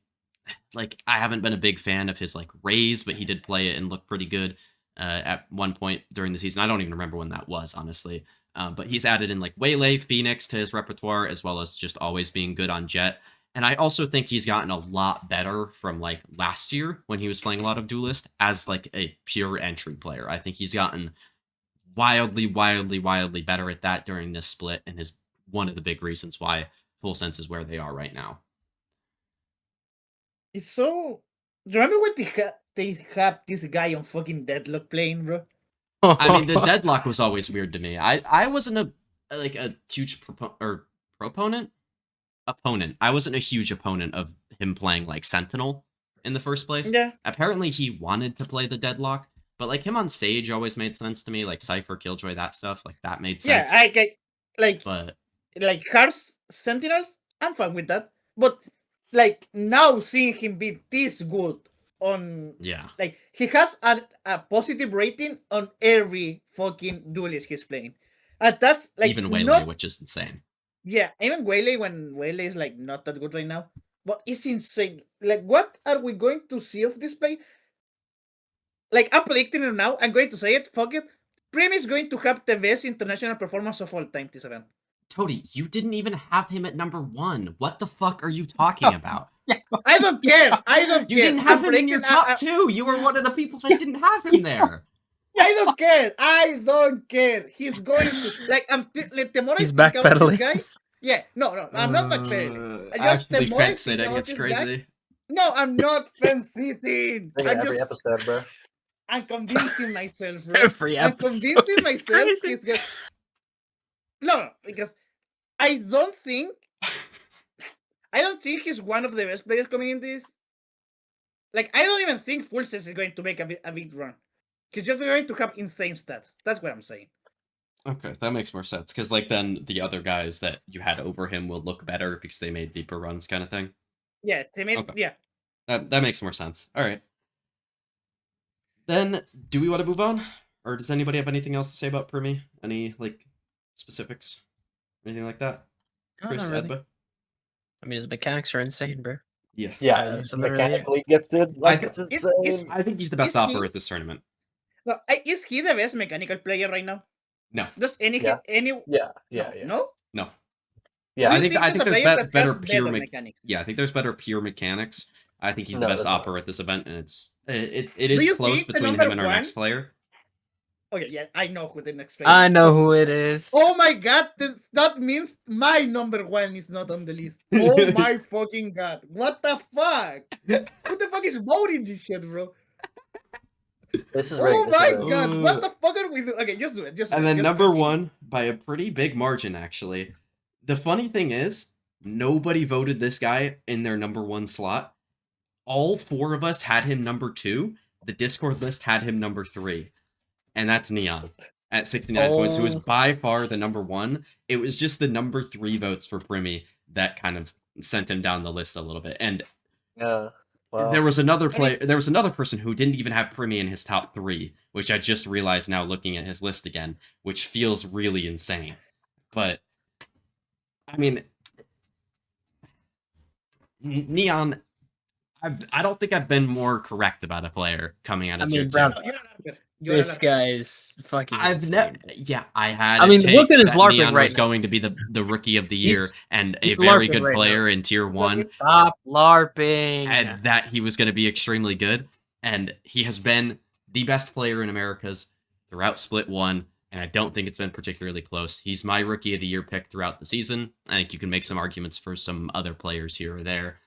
I haven't been a big fan of his like raise, but he did play it and look pretty good at one point during the season. I don't even remember when that was, honestly. But he's added in like Waylay, Phoenix to his repertoire, as well as just always being good on Jett. And I also think he's gotten a lot better from like last year when he was playing a lot of Duelist as like a pure entry player. I think he's gotten wildly better at that during this split, and is one of the big reasons why Full Sense is where they are right now. It's so. Remember when they have this guy on fucking Deadlock playing, bro? I mean, the deadlock was always weird to me. I wasn't a huge opponent. I wasn't a huge opponent of him playing like Sentinel in the first place. Yeah. Apparently, he wanted to play the deadlock, But like him on Sage always made sense to me. Like Cypher, Killjoy, that stuff, like that made Yeah, sense. like But Hearth Sentinels, I'm fine with that. But like now seeing him be this good on yeah, like he has a positive rating on every fucking duelist he's playing. And that's like even Waylay, not which is insane. yeah, even Waylay when Waylay is like not that good right now. But it's insane. Like what are we going to see of this play? Like I'm predicting it now. I'm going to say it. Fuck it. Prim is going to have the best international performance of all time this event. Toady, you didn't even have him at number 1. What the fuck are you talking about? I don't care. I don't You care. didn't have I'm him in your predicting- top 2. You were one of the people that didn't have him there. I don't care. I don't care. He's going to like. Like, the more He's I think about this backpedaling. guy, yeah, no, I'm not backpedaling. Just the Actually, more I fence think sitting, about it's this guy, crazy. no, I'm not fence sitting. Think I'm every just, episode, bro. I'm convincing myself, bro. Every I'm episode convincing is myself crazy. he's good. No, because I don't think he's one of the best players coming in this. Like, I don't even think Full Sense is going to make a big run. He's just going to have insane stats. That's what I'm saying. Okay, that makes more sense. Because, like, then the other guys that you had over him will look better because they made deeper runs kind of thing. Yeah, they made, Okay. yeah. That makes more sense. All right. Then, do we want to move on? Or does anybody have anything else to say about Primmie? Any, like, specifics? Anything like that? No, Chris, not really. Adba? I mean, his mechanics are insane, bro. Yeah. Yeah, that's he's literally it. mechanically gifted. Like, it's Is- insane. I think he's the best Is opera he- at this tournament. No, is he the best mechanical player right now? No. Does any Yeah. any Yeah, no? No. Yeah, Do I you think there's a there's player that better has pure better me- mechanics? Yeah, I think there's better pure mechanics. I think he's the No, best there's not. opera at this event, and it Do is you close think the between him number and our next one- player. Okay, yeah, I know who the next player I is. know who it is. Oh my god, that means my number one is not on the list. Oh my fucking god. What the fuck? Who the fuck is voting this shit, bro? this is rigged. Oh this is my rigged. god, what the fuck are we doing? Okay, just do it. Just do And it, then just number continue. 1 by a pretty big margin, actually. The funny thing is, nobody voted this guy in their number 1 slot. All 4 of us had him number 2. The Discord list had him number 3. And that's Neon at 69 points, who is Oh. by far the number 1. It was just the number 3 votes for Primmie that kind of sent him down the list a little bit. And Yeah. Well, there was another there was another person who didn't even have Primmie in his top 3, which I just realized now looking at his list again, which feels really insane. But I mean, Neon, I don't think I've been more correct about a player coming out of I tier mean, 2. Brown, No, you're not good. You're This not good. guy is fucking I've insane. never, yeah, I had. I a mean, take Wilkin is that LARPing Neon right was now. going to be the rookie of the year He's- and a he's very LARPing good right player in tier 1, Stop LARPing. and that he was going to be extremely good. And he has been the best player in Americas throughout Split 1, and I don't think it's been particularly close. He's my rookie of the year pick throughout the season. I think you can make some arguments for some other players here or there.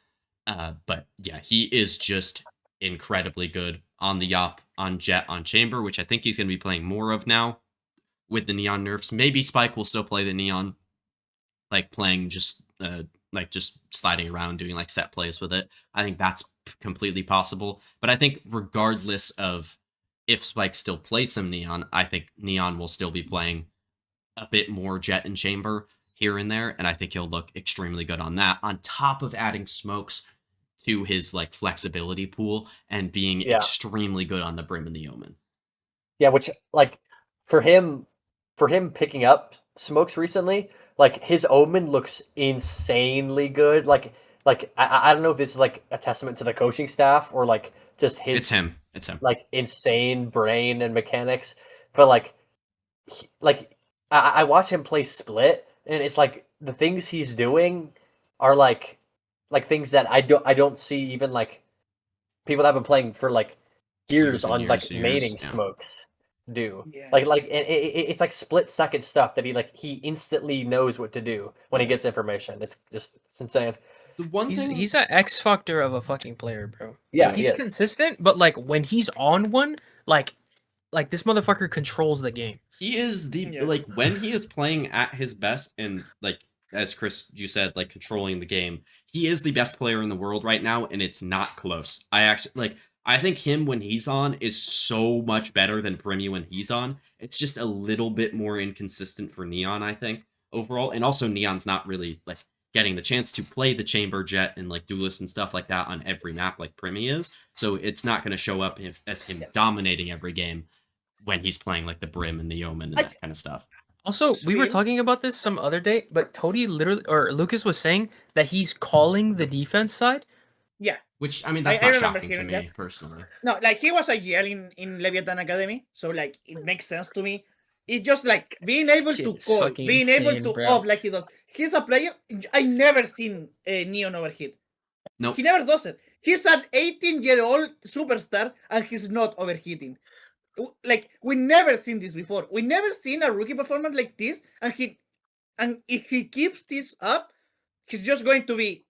But yeah, he is just incredibly good on the Yop, on Jet, on Chamber, which I think he's going to be playing more of now with the Neon nerfs. Maybe Spike will still play the Neon, like playing just just sliding around, doing like set plays with it. I think that's completely possible. But I think regardless of if Spike still plays some Neon, I think Neon will still be playing a bit more Jet and Chamber here and there, and I think he'll look extremely good on that, on top of adding smokes to his like flexibility pool and being Yeah. extremely good on the Brim and the Omen. yeah, which like for him picking up smokes recently, like his Omen looks insanely good. Like I don't know if this is like a testament to the coaching staff or like just his It's him. like insane brain and mechanics, but like I watch him play Split, and it's like the things he's doing are like things that I don't see even like people that have been playing for like years Years and on like years and years, maining yeah. smokes do. Yeah. Like it's like split-second stuff that he instantly knows what to do when he gets information. It's insane. The one thing He's an X factor of a fucking player, bro. Yeah, Like, he's yeah. consistent, but like when he's on one, like this motherfucker controls the game. he is the Yeah. like when he is playing at his best and like as Chris you said like controlling the game, he is the best player in the world right now, and it's not close. I actually like I think him when he's on is so much better than primmie when he's on. It's just a little bit more inconsistent for Neon, I think, overall. And also Neon's not really like getting the chance to play the chamber jet and like duelist and stuff like that on every map like primmie is. So it's not going to show up as him dominating every game when he's playing like the Brim and the Omen and that kind of stuff. Also, we were Same. talking about this some other day, but Toady literally, or Lucas was saying that he's calling the defense side. Yeah. Which, I mean, that's I not remember shocking to hearing me, that. personally. No, like he was a GL in Leviathan Academy, so like it makes sense to me. It's just like being This able kid to is call, fucking being able insane, to bro. up like he does. He's a player. I never seen Neon overhit. Nope. He never does it. He's an 18-year-old superstar and he's not overheating. Like we never seen this before. We never seen a rookie performance like this, and if he keeps this up, he's just going to be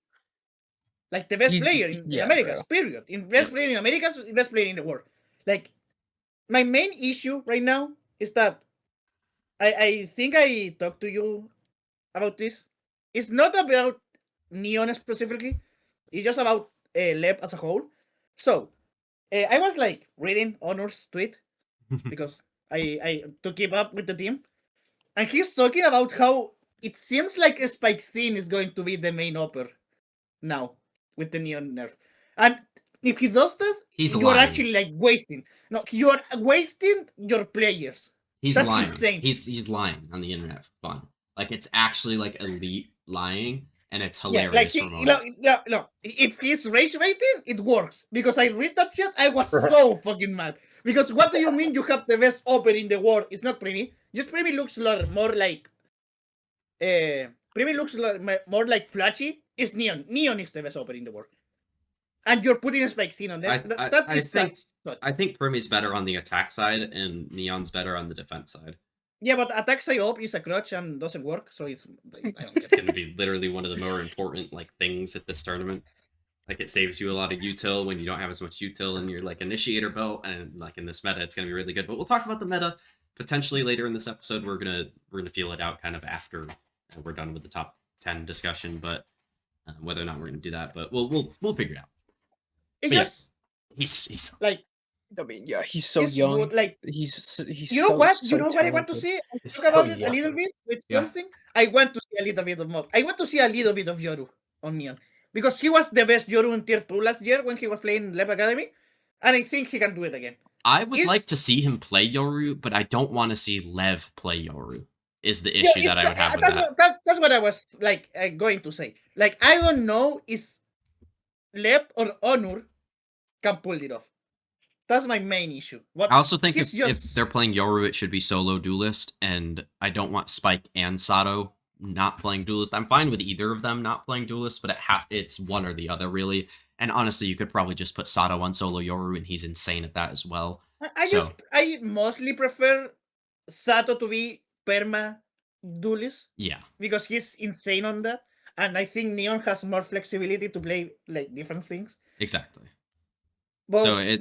like the best player in Americas, period. In best player in Americas, best player in the world. Like my main issue right now is that I think I talked to you about this. It's not about Neon specifically. It's just about Leb as a whole. So I was like reading Honor's tweet because I to keep up with the team, and he's talking about how it seems like Spike Scene is going to be the main upper now with the Neon nerf. And if he does this, He's you're lying. actually like wasting. No, you're wasting your players. He's That's lying. insane. He's lying on the internet for fun. Like it's actually like elite lying, and it's Yeah, hilarious like for Mona. no. If he's rage rating, it works because I read that shit. I was so fucking mad because what do you mean you have the best upper in the world? It's not Primmie. Just Primmie looks more like Primmie looks more like flashy. It's Neon. Neon is the best upper in the world, and you're putting Spike Scene on them. I think Primmie's better on the attack side, and Neon's better on the defense side. Yeah, but attack side up is a crutch and doesn't work, so it's. I don't It's going to be literally one of the more important like things at this tournament. Like it saves you a lot of util when you don't have as much util in your like initiator belt, and like in this meta, it's going to be really good. But we'll talk about the meta potentially later in this episode. We're gonna feel it out kind of after we're done with the top 10 discussion, but whether or not we're gonna do that, but we'll figure it out. It But yeah, just he's like I mean, yeah, he's so it's young. good, like He's you know so, what? so You know what I want to talented. see? I He's talk about so it a little young. bit with Yeah. something. I want to see a little bit of Mob. I want to see a little bit of Yoru on Neon. Because he was the best Yoru in tier 2 last year when he was playing Leb Academy. And I think he can do it again. I would Is- like to see him play Yoru, but I don't want to see Lev play Yoru. Is the issue that I would have with that. That's what I was like going to say. Like I don't know if Leb or Honor can pull it off. That's my main issue. I also think he's if they're playing Yoru, it should be solo duelist, and I don't want Spike and Sato not playing duelist. I'm fine with either of them not playing duelist, but it's one or the other really. And honestly, you could probably just put Sato on solo Yoru, and he's insane at that as well. I mostly prefer Sato to be perma duelist Yeah, because he's insane on that, and I think Neon has more flexibility to play like different things. exactly. But So it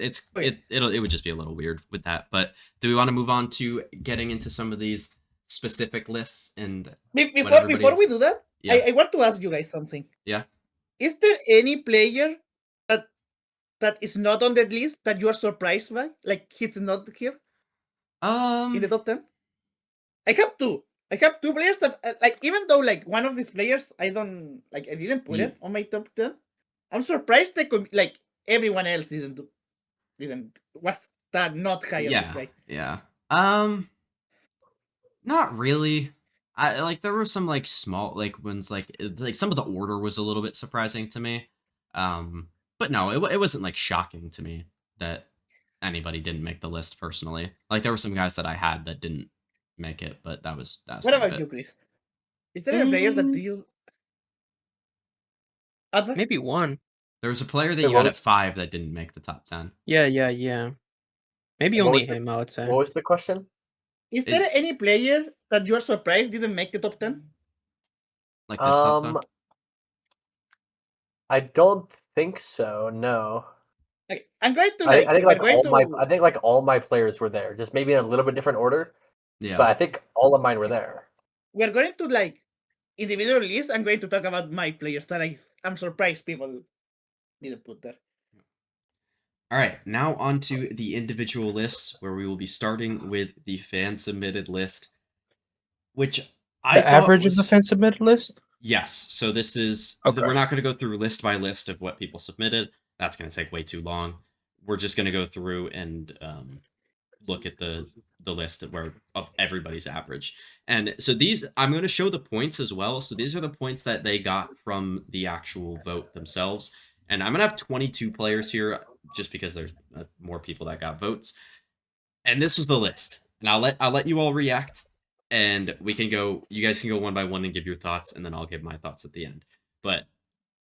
would just be a little weird with that. But do we want to move on to getting into some of these specific lists and before we do that, Yeah. I want to ask you guys something. Yeah. Is there any player that is not on that list that you are surprised by? Like he's not here in the top 10? I have two. I have two players that like even though like one of these players I didn't put it on my top 10. I'm surprised like everyone else didn't was that not high on this guy. Yeah. Not really. I like there were some like small like ones like some of the order was a little bit surprising to me. But no, it wasn't like shocking to me that anybody didn't make the list personally. Like there were some guys that I had that didn't make it, but that was What about you, Chris? Is there a player that you Adba? Maybe one. There was a player that Yeah, you what had at was- 5 that didn't make the top 10. Yeah. Maybe What only was the- him, I would say. What was the question? Is there any player that you are surprised didn't make the top 10? Like this top 10. I don't think so. No. Like, I'm going to I think we're going to all my players were there, just maybe in a little bit different order. Yeah. But I think all of mine were there. we're going to like individual list. I'm going to talk about my players that I'm surprised people didn't put there. All right, now on to the individual lists, where we will be starting with the fan submitted list, which I The thought average of the was- fan submitted list? Yes. So this is Okay. we're not going to go through list by list of what people submitted. That's going to take way too long. We're just going to go through and look at the list of everybody's average. And so these, I'm going to show the points as well. So these are the points that they got from the actual vote themselves. And I'm going to have 22 players here just because there's more people that got votes. And this was the list. And I'll let you all react, and we can go, you guys can go one by one and give your thoughts, and then I'll give my thoughts at the end. But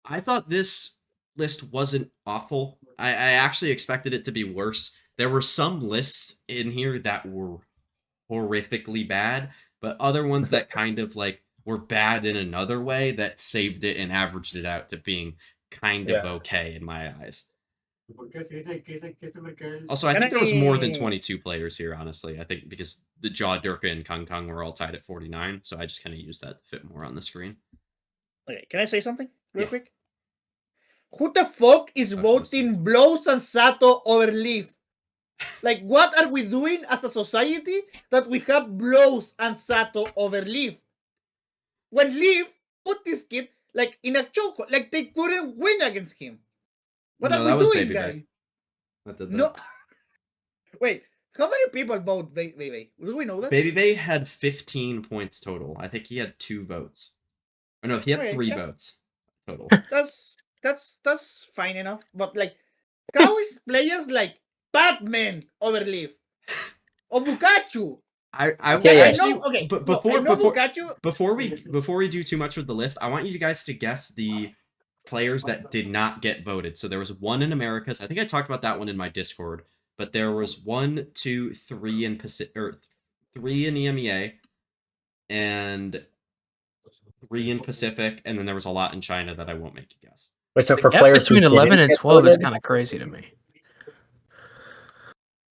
I thought this list wasn't awful. I actually expected it to be worse. There were some lists in here that were horrifically bad, but other ones that kind of like were bad in another way that saved it and averaged it out to being kind of okay in my eyes. Also, I think there was more than 22 players here, honestly. I think because the Jaw, Durka, and Kung Kung were all tied at 49, so I just kind of used that to fit more on the screen. Okay, can I say something real Yeah. quick? Who the fuck is Fuck voting Blows and Sato over Leaf? Like, what are we doing as a society that we have Blows and Sato over Leaf? When Leaf put this kid like in a choke, like they couldn't win against him. What No, are that we was doing, Baby guys? Bay. That did that. No. Wait, how many people vote Baby? Do we know that? Baby Bay had 15 points total. I think he had 2 votes. Or no, he had Okay, 3 yeah. votes total. That's fine enough. But like, how is players like Batman over Leaf or Bukachu? I Yeah, yeah. actually, okay, but no, I know Bukachu. before we do too much with the list, I want you guys to guess the players that did not get voted. So there was 1 in Americas. I think I talked about that one in my Discord. But there was 1, 2, 3 in Pacific, or 3 in EMEA, and 3 in Pacific, and then there was a lot in China that I won't make you guess. Wait, so for Gap players who between 11 didn't and get 12 is voted- kind of crazy to me.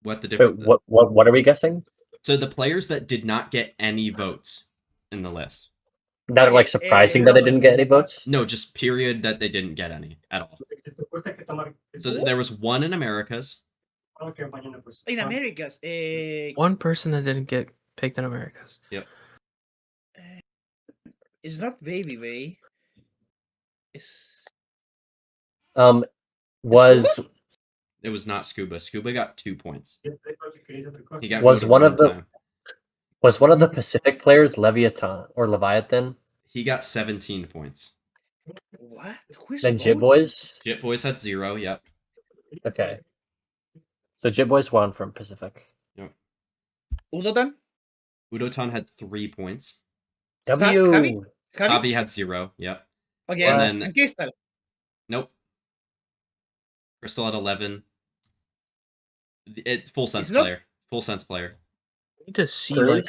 What the Wait, difference? what are we guessing? So the players that did not get any votes in the list. That are like surprising that they didn't get any votes. No, just period that they didn't get any at all. So there was 1 in Americas. In Americas, One person that didn't get picked in Americas. it's not Baby Bay. It's Was It was not Scuba. Scuba got 2 points. He got Was voted one of the- time. was one of the Pacific players Leviathan? He got 17 points. what? Who's Then Jit voting? Boys. Jit Boys had 0. Yep. Okay. So Jit Boys won from Pacific. Udotan? Udotan had 3 points. W. Javi? Javi had 0. Yep. Okay, And then- and Crystal. Nope. Crystal had 11. Full sense not- player. Full sense player. I need to see Cruz? like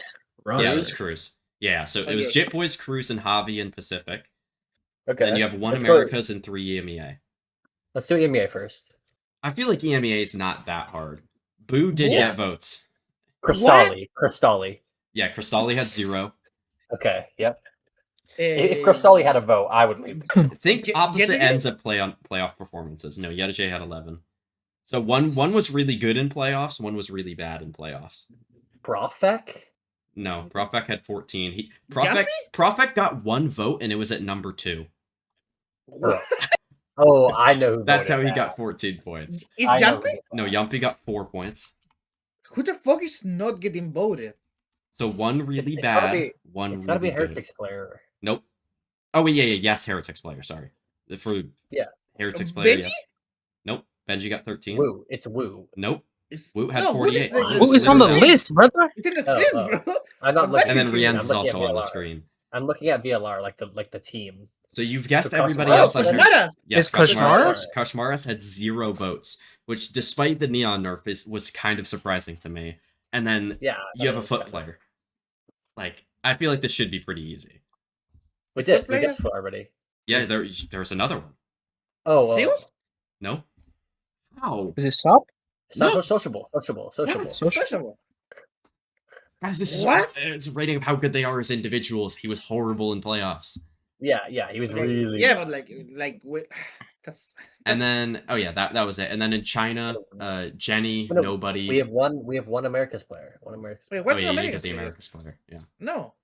Yeah, it was roster. Cruz. Yeah, so it was Okay. Jit Boys, Cruz, and Javi in Pacific. Okay. Then you have 1 Let's go- Americas and 3 EMEA. Let's do EMEA first. I feel like EMEA is not that hard. Boo did Yeah. get votes. Cristalli. Yeah, Cristalli had 0. Okay. Yep. If Cristalli had a vote, I would leave. Think opposite Yedije? ends of playoff performances. No, Yedije had 11. So one was really good in playoffs, 1 was really bad in playoffs. Profek? No, Profek had 14. Jumpy? Profek got 1 vote, and it was at number 2. Oh, I know who That's how voted he that. got 14 points. Is I know Jumpy? who- No, Yumpy got 4 points. Who the fuck is not getting voted? So 1 really It's gotta bad, be- 1 It's gotta be really a good. Heretics player. Nope. Oh, yeah, yes, Heretics player, sorry. For Yeah. Heretics player, Benji? yes. Nope. Benji got 13. Woo. It's Woo. Nope. Is... Woot had No, Woot is 48. the- Who is on the list, brother? It's in the Oh, screen, oh. bro. I'm not And looking. And then at Rienz I'm is looking at also on the VLR. screen. I'm looking at VLR, like the team. So you've guessed So everybody Kashmar- else on Oh, Heretics. Kashmara? Yes, Is Kashmaras? Kashmaras had 0 votes, which, despite the neon nerf, was kind of surprising to me. And then Yeah. you have a that foot was player. Like, I feel like this should be pretty easy. We Foot did. We player? guessed foot already. Yeah, there was another one. Oh. Serious? No? How? Is it Sop? So, No. sociable. Sociable. Guys, this is What? it's a rating of how good they are as individuals. He was horrible in playoffs. Yeah. He was really. Yeah, but like, And then, oh yeah, that was it. And then in China, Jenny, No, nobody. We have one America's player. One America's. Wait, Oh what's yeah, you didn't America's get the player? America's player. Yeah. No.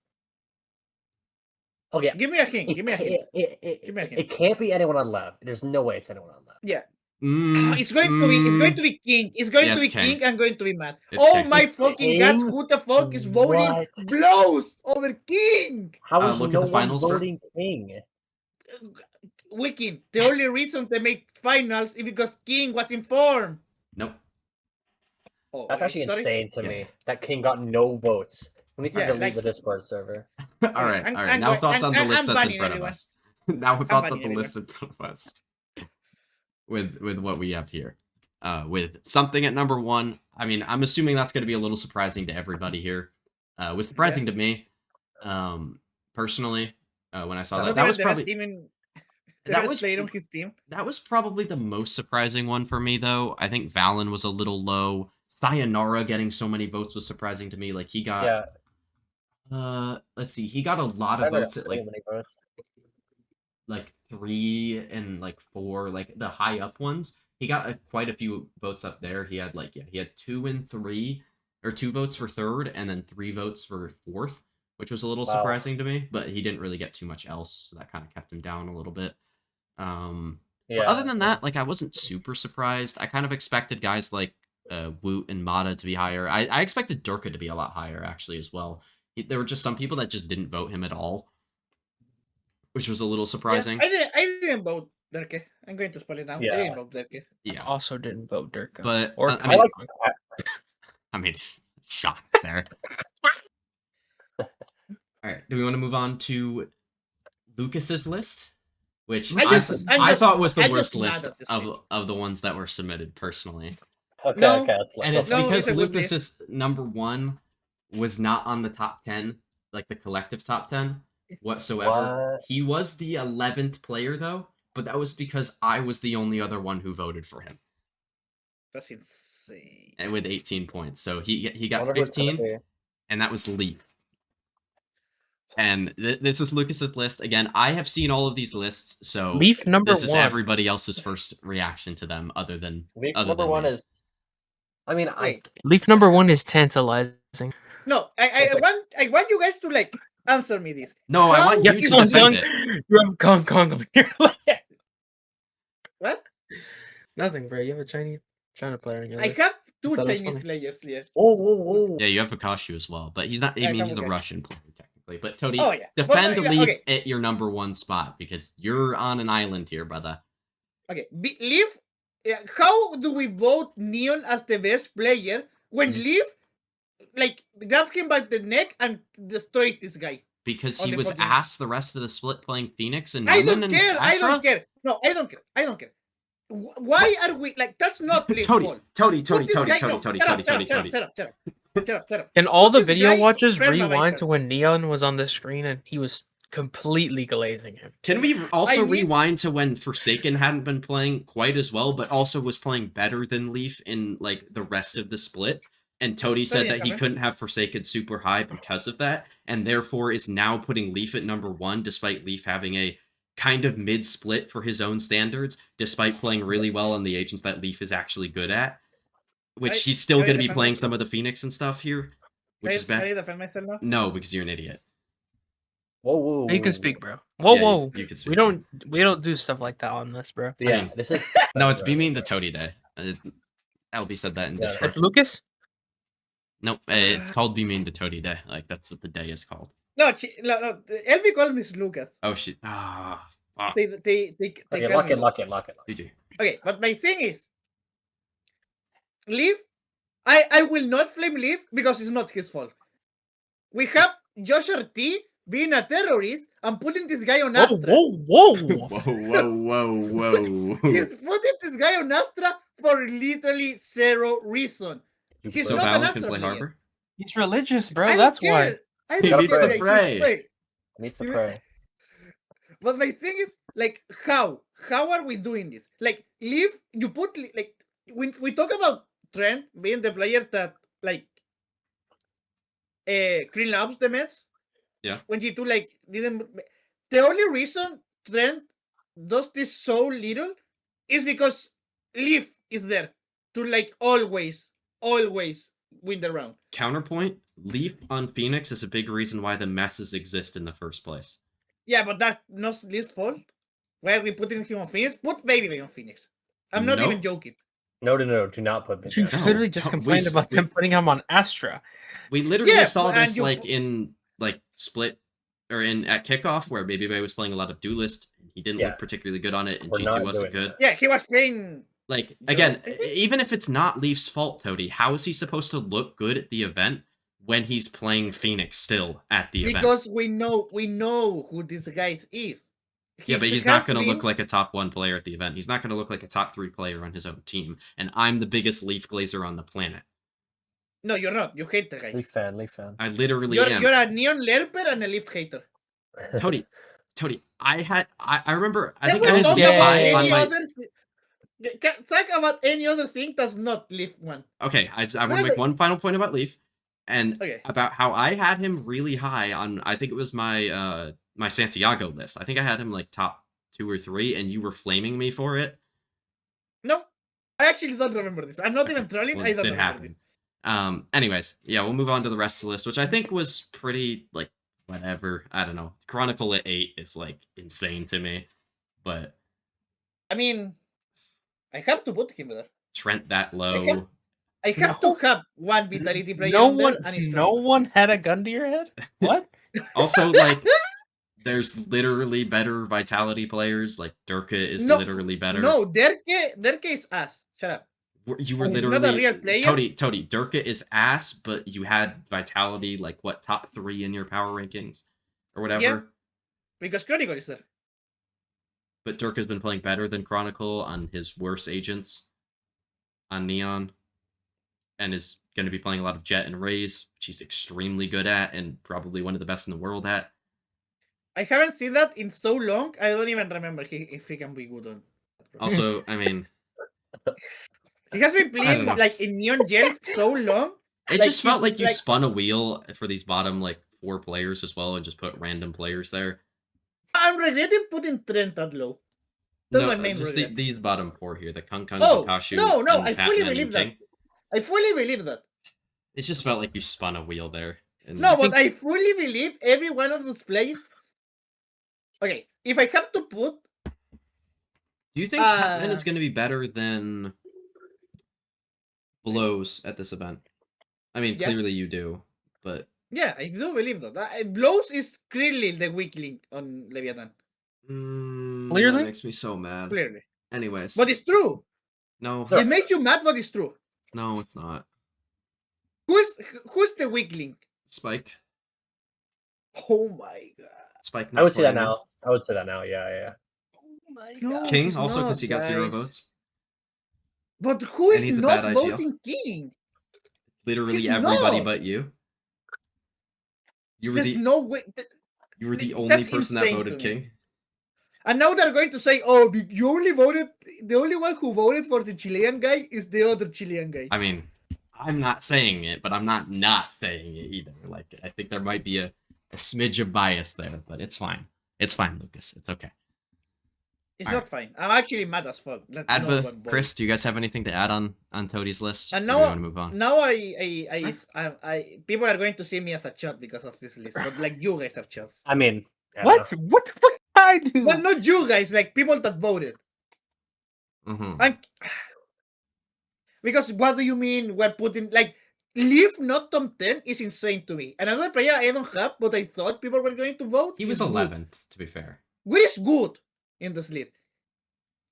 Oh yeah. Give me a hint. Give me a hint. Give me a hint. It can't be anyone on left. There's no way it's anyone on left. Yeah. Mm, It's going to be King. It's going Yeah, to it's be King. King. I'm going to be mad. It's Oh King. my It's fucking god! King? Who the fuck is voting What? blows over King? How is look at no the one finals, bro. voting King? Wilkin, the only reason they make finals is because King was informed. Nope. Oh, That's actually sorry? insane to Yeah. me. That King got no votes. We need to Yeah, delete like- the Discord server. All right. I'm Now going- thoughts on the I'm list that's in banning front of everyone. us. Now thoughts on banning the list in front of us. With what we have here. With something at number 1. I mean, I'm assuming that's going to be a little surprising to everybody here. It was surprising to me, personally, when I saw that. That was probably that was played on his team. that was probably the most surprising one for me, though. I think Valen was a little low. Sayonara getting so many votes was surprising to me. Like he got, let's see, he got a lot of votes at like 3 and like 4, like the high up ones. He got quite a few votes up there. He had he had 2 and 3, or 2 votes for 3rd, and then 3 votes for 4th, which was a little surprising to me. But he didn't really get too much else, so that kind of kept him down a little bit. But other than that, like I wasn't super surprised. I kind of expected guys like Woot and Mata to be higher. I expected Durka to be a lot higher actually as well. There were just some people that just didn't vote him at all, which was a little surprising. Yeah, I didn't vote Zmjjkk. I'm going to spell it now. Yeah. I didn't vote Zmjjkk. Yeah, Also didn't vote Durka. but Or I mean, I like shock there. All right, do we want to move on to Lucas's list, which I thought was the I'm worst just mad list at this of the ones that were submitted personally. Okay, No, okay. And it's No, because it's a good Lucas's number 1 was not on the top 10, like the collective top 10 whatsoever. What? He was the 11th player though, but that was because I was the only other one who voted for him, That's insane. and with 18 points. So he got Wonder who it's gonna 15, be. and that was Leaf. And this is Lucas's list again. I have seen all of these lists, so Leaf number this is 1. everybody else's first reaction to them, other than Leaf other number than 1 me. is. I mean, Leaf number 1 is tantalizing. No, I want you guys to like answer me this. No, I want How you is to Leaf- defend it. You have Kong Kong over here. What? Nothing, bro. You have a China player in your I list. have 2 That was Chinese funny. players left. Oh. Yeah, you have Akashu as well, but he's not. I Yeah, mean, he's a Akashu. Russian player technically. But Tony, Oh, yeah. But, defend Leaf okay. at your number 1 spot because you're on an island here, brother. Okay, Leaf. How do we vote Neon as the best player when Leaf like grabbed him by the neck and destroyed this guy? Because On he the was fucking- asked the rest of the split playing Phoenix and I Numen don't and care. I Astra. don't care. No, I don't care. I don't care. Why are we like? That's not Leaf's fault. Tony. Put this guy- no, shut up. Can all the This video guy watchers spread my rewind mic to when Neon was on the screen and he was completely glazing him? Can we also I need- rewind to when Forsaken hadn't been playing quite as well, but also was playing better than Leaf in like the rest of the split? And Tony said yeah, that he come on. couldn't have Forsaken super high because of that, and therefore is now putting Leaf at number 1, despite Leaf having a kind of mid-split for his own standards, despite playing really well on the agents that Leaf is actually good at. Which he's still can I going to be defend playing myself? some of the Phoenix and stuff here, which is Can I bad. defend myself now? No, because you're an idiot. Whoa. You can speak, bro. Whoa, Yeah, whoa. you can speak. We don't do stuff like that on this, bro. Yeah, mean, this is. No, it's Be Mean to Toady Day. LB said that in Yeah, Discord. That's Lucas? Nope, it's called Be Mean to Toady Day. Like, that's what the day is called. No. Elvi called me Lucas. Oh, shit. Ah, fuck. They Okay, call lock me it, lock it, lock it. GG. Okay, but my thing is, Leaf, I will not blame Leaf because it's not his fault. We have Josh RT being a terrorist and putting this guy on Whoa, Astra. whoa, Whoa. He's putting this guy on Astra for literally 0 reason. He's So not an Valen Astra can play player. Harbor? He's religious, bro. I don't That's why. care. I He don't needs care to that he's pray. playing. Needs to You- pray. But my thing is, like, how are we doing this? Like, Leaf, you put like when we talk about Trent being the player that like clean ups the mess. Yeah. When G2 like didn't, the only reason Trent does this so little is because Leaf is there to like always win the round. Counterpoint, Leaf on Phoenix is a big reason why the messes exist in the first place. Yeah, but that's not Leaf's fault. Why are we putting him on Phoenix? Put Baby on Phoenix. I'm not even Nope. joking. No, do not put me You there. No, literally just don't- complained we- about them putting him on Astra. We literally Yeah, saw and this you- like in like split or in at kickoff where Baby Bay was playing a lot of Duelist. He didn't Yeah. look particularly good on it, and We're G2 not wasn't doing good. that. Yeah, he was playing. Like Yeah, again, I think- even if it's not Leaf's fault, Toady, how is he supposed to look good at the event when he's playing Phoenix still at the event? Because we know who this guy is. Yeah, but he's not going to look like a top 1 player at the event. He's not going to look like a top 3 player on his own team. And I'm the biggest Leaf Glazer on the planet. No, you're not. You hate the guy. Leaf fan. I literally You're am. a neon lerper and a Leaf hater. Toady, I remember, I Can think I we had talk Leaf about 5 on any my... other? Talk about any other thing that's not Leaf 1. Okay, I want to make one final point about Leaf. And Okay. about how I had him really high on, I think it was my my Santiago list. I think I had him like top 2 or 3, and you were flaming me for it. No, I actually don't remember this. I'm not even trolling. Well, I it don't did remember this. happen. Anyways, yeah, we'll move on to the rest of the list, which I think was pretty, like, whatever. I don't know. Chronicle at 8 is, like, insane to me. But I mean, I have to put him there. Trent that low. I have No. to have one Vitality player No on there, one, and it's no one had a gun to your head. What? Also, like, there's literally better Vitality players. Like, Durka is No, literally better. No, Zmjjkk is ass. Shut up. You were He's literally... not a real player. Toady, Durka is ass, but you had Vitality, like, what, top 3 in your power rankings? Or whatever? Yeah. Because Chronicle is there. But Durka's been playing better than Chronicle on his worse agents on Neon, and is going to be playing a lot of Jet and Raze, which he's extremely good at and probably one of the best in the world at. I haven't seen that in so long. I don't even remember if he can be good on. Also, I mean, He has been I don't playing know. like in Neon Gel so long. it Like, just felt he's, like you like- spun a wheel for these bottom, like, 4 players as well and just put random players there. I'm regretting putting Trent that low. That's my main just regret. these bottom 4 here, the Kung Kung, Oh, Kashu, no, and I fully Batman believe and that. King. I fully believe that. It just felt like you spun a wheel there. And No, but I fully believe every one of those players. Okay, if I have to put, do you think Batman is going to be better than Blows at this event? I mean, Yeah. clearly you do, but yeah, I do believe that. Blows is clearly the weak link on Leviathan. Clearly? that makes me so mad. Clearly. Anyways, But it's true. no, Sure. It makes you mad, but it's true. no, it's not. Who's the weak link? Spike, Oh my god. Spike. I not would say that playing. now. I would say that now. Yeah. Oh my No. god. King he's also because not, he got 0 guys. votes. But who And is he's a not bad IGL. voting King? Literally He's everybody not. but you. You were There's the no way. you were the that's only person that insane voted to me. King. And now they're going to say, "Oh, you only voted. The only one who voted for the Chilean guy is the other Chilean guy." I mean, I'm not saying it, but I'm not saying it either. Like, I think there might be a smidge of bias there, but it's fine. It's fine, Lucas. It's okay. It's All not fine. I'm actually mad as fuck. That no one Adba, voted. Chris, do you guys have anything to add on Toadie's list? And Or do we now, want to move on? now I people are going to see me as a chot because of this list, but like you guys are chots. I mean, I don't What? know. What did I do? But not you guys, like people that voted. Mhm. And because what do you mean we're putting like Leaf not top 10 is insane to me. Another player I don't have, but I thought people were going to vote. He was is Wood. 11th, to be fair. Wood is good in this list.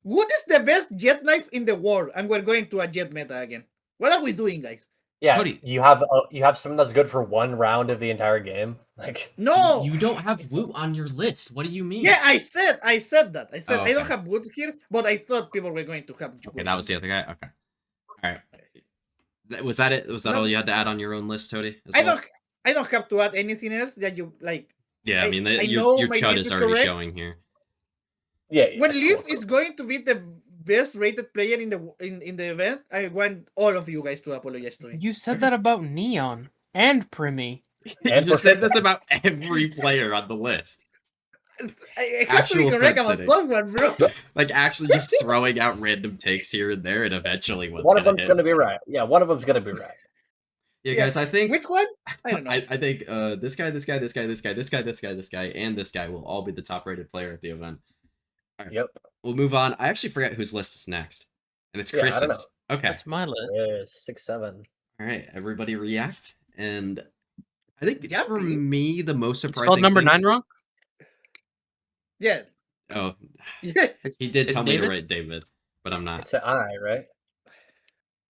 Wood is the best jet knife in the world, and we're going to a jet meta again. What are we doing, guys? Yeah, Cody. you have someone that's good for one round of the entire game. Like, No. You don't have loot on your list. What do you mean? Yeah, I said that. I said Oh, I don't okay. have Wood here, but I thought people were going to have. Okay, that was the other guy. Okay. All right. Was that it? Was that No. all you had to add on your own list, Toadie? as I well? don't have to add anything else that you like. Yeah, I I- mean, I your know my chud list is is already correct. showing here. yeah. When that's Leaf cool. is going to be the best rated player in the event, I want all of you guys to apologize to me. You said that about Neon and Primmie. You And just for- said this about every player on the list. I have to be Actual correct about fence-sitting. someone, bro. Like actually just throwing out random takes here and there, and eventually one's One of gonna them's hit. gonna be right. Yeah, one of them's gonna be right. Yeah, guys, I think Which one? I don't know. I think this guy, this guy, this guy, this guy, this guy, this guy, this guy, and this guy will all be the top rated player at the event. Alright. Yep. We'll move on. I actually forget whose list is next. And it's Yeah, I don't Chris's. Okay. That's my list. Yeah, 6-7. Alright, everybody react. And I think for Jumpy. me the most You surprising spelled number thing- 9 wrong? Yeah. Oh, Yeah. he did It's tell me to David? write David, but I'm not. It's an I, right?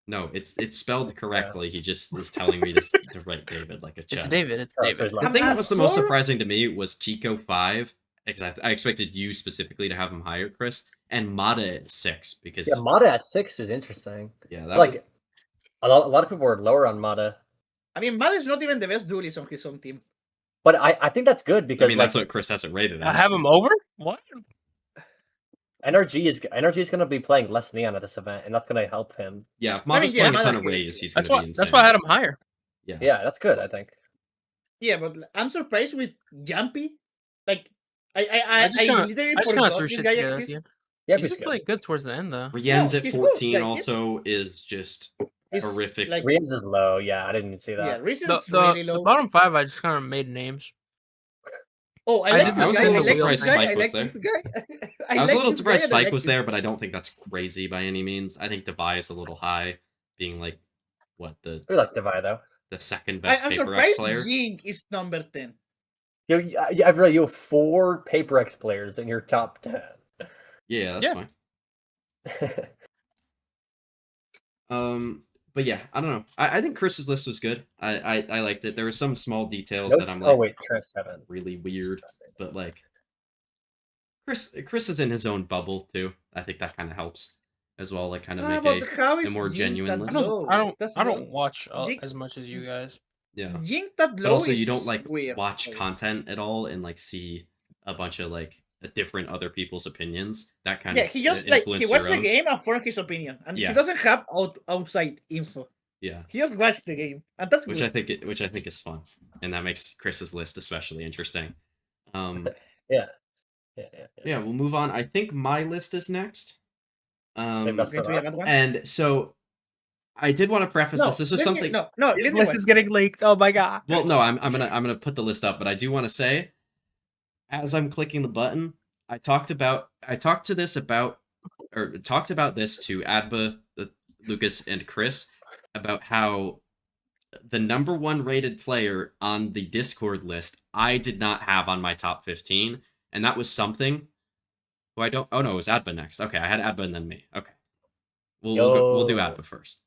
No, it's spelled correctly. He just was telling me to write David like a It's chud. David. It's Oh, so David. he's The lying. thing that was the most Sure. surprising to me was Keiko 5, because I expected you specifically to have him higher, Chris, and Mata at 6, because Yeah, Mata at 6 is interesting. yeah, It's that like was a lot of people were lower on Mata, I mean, Mad is not even the best duelist on his own team. but I think that's good because I mean like, that's what Chris has it rated as. I have him over? What? NRG is going to be playing less Neon at this event, and that's going to help him. Yeah, if Mata's yeah, playing a Mata's ton of good. Rays, he's gonna That's be why. insane. That's why I had him higher. Yeah. Yeah, that's good. I think. Yeah, but I'm surprised with Jumpy. Like, I literally I just kind of forgot threw this shit guy together at exists. the end. Yeah, He's been playing good towards the end, though. Rien's No, at he's good. 14 Like, also is just He's horrific. like- Reams is low. Yeah, I didn't see Yeah, that. Reese The, is really the low. bottom 5, I just kind of made names. Oh, I I like did the this same guy. I with like Wilkin. this guy. I Spike was like there. this guy. I was a little surprised this guy, and I Spike like was this- there, but I don't think that's crazy by any means. I think Devi is a little high, being like what the We like Devi though. second best I'm Paper X surprised player. Zmjjkk is number 10. I've read you have 4 Paper X players in your top 10. Yeah, that's Yeah. fine. But yeah, I don't know. I think Chris's list was good. I liked it. There were some small details that I'm like oh wait, Chris 7. really weird, but like Chris is in his own bubble too. I think that kind of helps as well. Like kind of make But how is more Zmjjkk genuine that list. low? That's I low. don't watch Jink- as much as you guys. yeah. Zmjjkk that But low also you is don't like weird. watch content at all and like see a bunch of like different other people's opinions. That kind Yeah, of he just like he influence watched your the own. game and formed his opinion, and Yeah. he doesn't have outside info. Yeah. He just watched the game, and that's Which good. I think is fun, and that makes Chris's list especially interesting. Yeah. Yeah, we'll move on. I think my list is next. Save us Going to for be a last. bad one. And so I did want to preface this. This was let me- something. No, His let me list watch. is getting leaked. Oh my god. Well, no, I'm gonna put the list up, but I do want to say, as I'm clicking the button, I talked about this to Adba, Lucas, and Chris about how the number 1 rated player on the Discord list I did not have on my top 15, and that was something. Who I don't. Oh no, it was Adba next. Okay, I had Adba and then me. Okay, we'll do Yo. Adba first.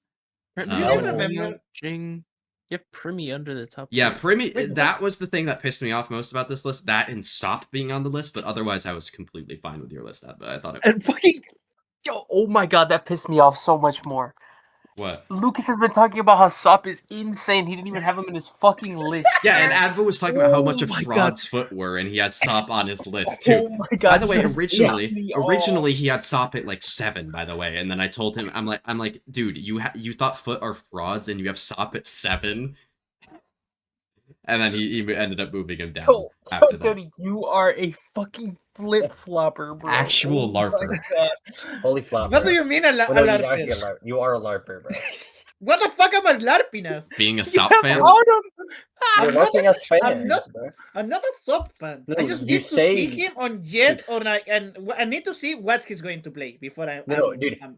You don't remember- Jing. You have Primmie under the top. Yeah, 3. Primmie, Wait, that was the thing that pissed me off most about this list. That and Sop being on the list, but otherwise I was completely fine with your list, Adba. I thought it was And fucking. Yo, oh my god, that pissed me off so much more. what? Lucas has been talking about how Sop is insane. He didn't even have him in his fucking list. Yeah, and Adba was talking about how Oh much of my God. Fraud's foot were, and he has Sop on his list too. Oh my god. By the way, that pissed me off. originally he had Sop at like 7. By the way, and then I told him, I'm like, dude, you thought Foot are frauds, and you have Sop at 7, and then he ended up moving him down Yo, after that. Tony, you are a fucking flip flopper, bro. Actual Oh my larper. God. Holy flop. What do you mean a Well, no, you LARPer? actually a LARP. You are a LARPer, bro. What the fuck am I LARPing as? Being a You Sop have fan. all of- You're I'm not LARPing a- as fans, I'm not- bro. I'm not a sub fan. No, I just you need to say- see him on Jet, I need to see what he's going to play before I. No, dude. I'm-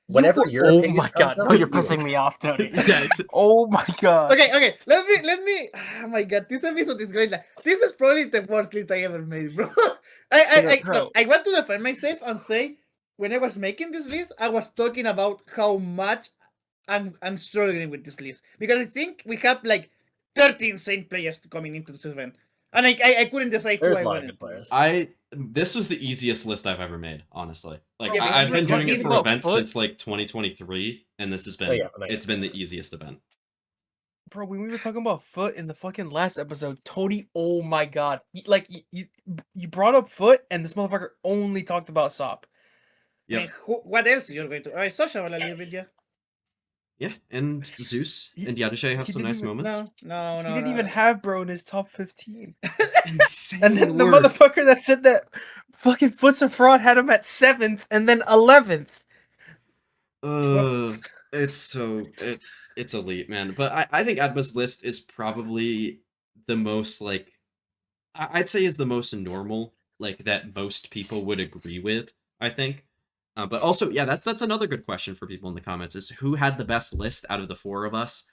Whenever You- your oh opinion my comes god, up, no, you're you- pissing me off, Tony. Yeah, Oh my god. Okay. Let me. Oh my god, this episode is going like. This is probably the worst list I ever made, bro. Bro. I want to defend myself and say, when I was making this list, I was talking about how much I'm struggling with this list because I think we have like 30 insane players coming into this event, and I couldn't decide who There's I a lot of wanted. good players. This was the easiest list I've ever made, honestly. Like Yeah, I've because been we're doing it talking for about events Foot. since like 2023, and this has been it's been the easiest event. Bro, when we were talking about Foot in the fucking last episode, Tony, oh my god. You brought up Foot, and this motherfucker only talked about Sop. Yep. I mean, what else you're going to? I social a little bit, yeah. Yeah, and Zeus and Yadushay have he some didn't nice even- moments. No. He didn't even have bro in his top 15. Insane And then the work. motherfucker that said that fucking Foot's a fraud had him at 7th and then 11th. It's elite, man. But I think Adba's list is probably the most like I'd say is the most normal, like that most people would agree with, I think. But also, yeah, that's another good question for people in the comments is who had the best list out of the four of us?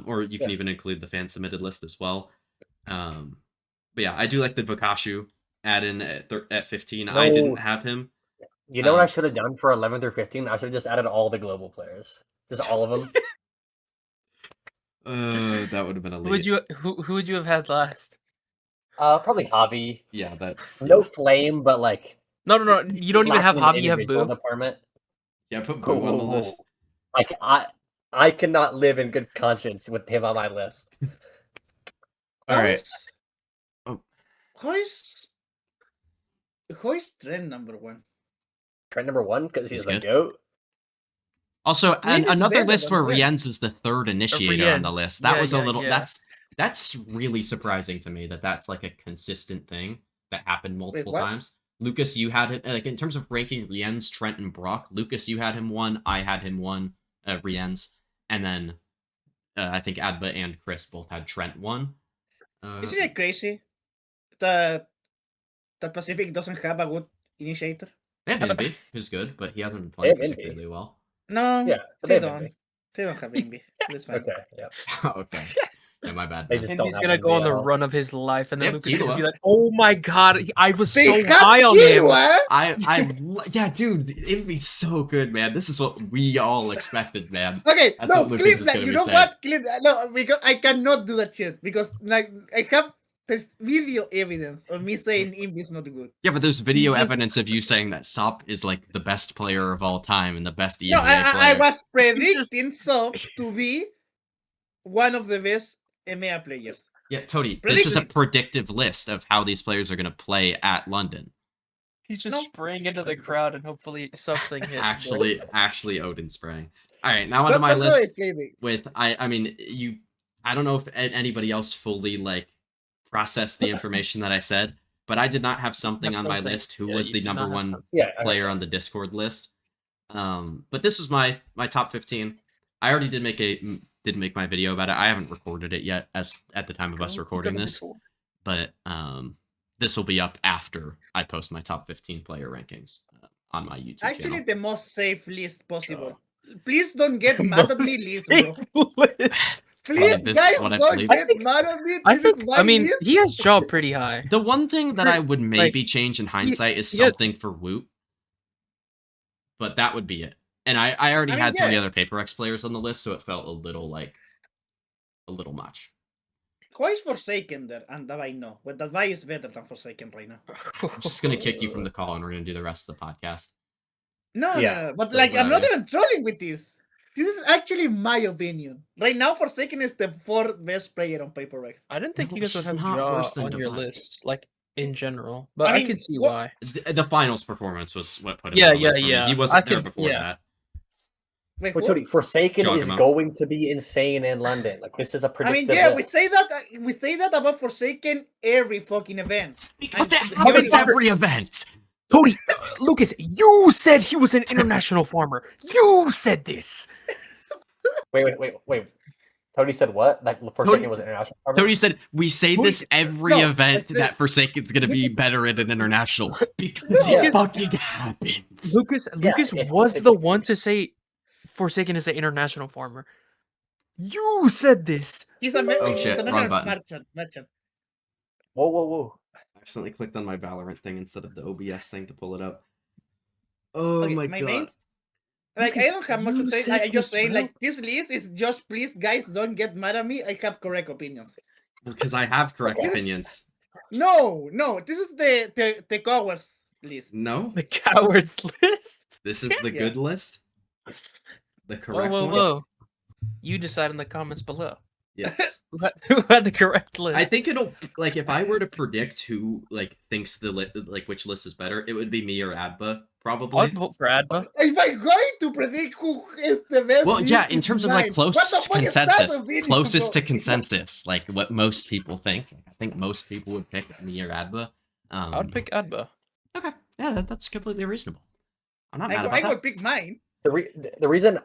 Or you can even include the fan submitted list as well. But yeah, I do like the Vokashu add in at 15. I didn't No. have him. You know what I should have done for 11th or 15th? I should have just added all the global players. Just all of them. That would have been Who would elite. who would you have had last? Probably Javi. Yeah, that. No Yeah, flame, but like No. You don't he's even have lacking in the Javi, you have individual Boo. department. yeah. Put Whoa, Boo on the whoa, whoa. list. Like I cannot live in good conscience with him on my list. All right. Who is trend number 1? Trend number 1 because He's he's the good. goat. Also, Rienz is another better list than where Rienz. Rienz is the third initiator on the Rienz. list. That Yeah, was a yeah, little. yeah. That's really surprising to me that that's like a consistent thing that happened multiple what? times. Lucas, you had it like in terms of ranking Rienz, Trent, and Brock. Lucas, you had him 1. I had him 1. Rienz, and then I think Adba and Chris both had Trent 1. Isn't it crazy that Pacific doesn't have a good initiator? They have Envy, who's good, but he hasn't been playing have Envy. particularly well. No, Yeah, but they have don't. Envy. They don't have Envy. That's fine. Okay, yeah. Okay. Yeah, my bad. They Man. just And don't he's have gonna go on Envy the at all. run of his life, and They then have Lucas is gonna be Killua. like, "Oh my god, I was They so have high on him." Killua! Yeah, dude, it'd be so good, man. This is what we all expected, man. Okay, That's no, what Lucas Clint, is like, gonna you be know saying. what? Clint, no, because I cannot do that shit because like I have there's video evidence of me saying Envy is not good. Yeah, but there's video just- evidence of you saying that Sop is like the best player of all time and the best EMEA No, player. I was predicting Sop to be one of the best EMEA players. Yeah, Tony, this is a Predicting. predictive list of how these players are gonna play at London. He's just No. spraying into the crowd, and hopefully something hits. Actually, Odin spraying. All right, now onto my That's list. what it's kidding. With I mean you I don't know if anybody else fully like processed the information that I said, but I did not have something on my list who Yeah, was you the did not number have one something. Yeah, I player heard on the Discord list. But this was my top 15. I already did make my video about it. I haven't recorded it yet as at the time of us recording this, but this will be up after I post my top 15 player rankings on my YouTube Actually, channel. the most safe list possible. Please don't get mad at me, list, bro. Please, this is guys, what I don't believe. get mad at me. I This think. is my I mean, list. he has job pretty high. The one thing that I would Like, maybe change in hindsight is yeah. something for Woot, but that would be it. And I already I mean, had some of the yeah. other Paper X players on the list, so it felt a little much. Who is Forsaken there? And Adba no. But Adba is better than Forsaken right now. I'm just gonna kick you from the call, and we're gonna do the rest of the podcast. No, Yeah, no. But so like, I'm not whatever. even trolling with this. This is actually my opinion. Right now, Forsaken is the 4th best player on Paper X. I didn't think No, you guys would he's have not jaw worse than on your Divine. list, like in general. But I I, mean, can see what- why. The finals performance was what put him Yeah, on the yeah, list for me. yeah. He I wasn't there can- before yeah. that. Wait, But who? Tony, Forsaken Jog is him out. going to be insane in London. Like this is a I predictive mean, yeah, we list. say that about Forsaken every fucking event. Because it And- happens every event. Tony, Lucas, you said he was an international farmer. You said this. Wait. Tony said what? Like Forsaken Tony- was an international farmer? Tony said, "We say Who- this every no, event it's the- that Forsaken's gonna be Lucas- better at an international because Yeah. it fucking happens." Lucas it's- was it's- the one to say Forsaken is an international farmer. You said this. He's a Oh, shit, wrong button. merchant. Whoa. I accidentally clicked on my Valorant thing instead of the OBS thing to pull it up. Oh Okay, my my god. main- Like, I Lucas, don't have much you to say. said I'm just this, saying, bro. like, this list is just, please, guys, don't get mad at me. I have correct opinions. Because I have correct Okay. opinions. No, this is the cowards list. No, The cowards list. this is the Yeah. good list. The correct Whoa, one. whoa. You decide in the comments below. Yes. Who had the correct list? I think it'll like if I were to predict who like thinks like which list is better, it would be me or Adba probably. I'd vote for Adba. If I'm going to predict who is the best, Well, yeah, in it's terms of like mine. close What the fuck is that consensus, opinion, closest bro? to consensus, like what most people think. I think most people would pick me or Adba. I'd pick Adba. Okay, yeah, that's completely reasonable. I'm not mad I about that. would pick mine. The reason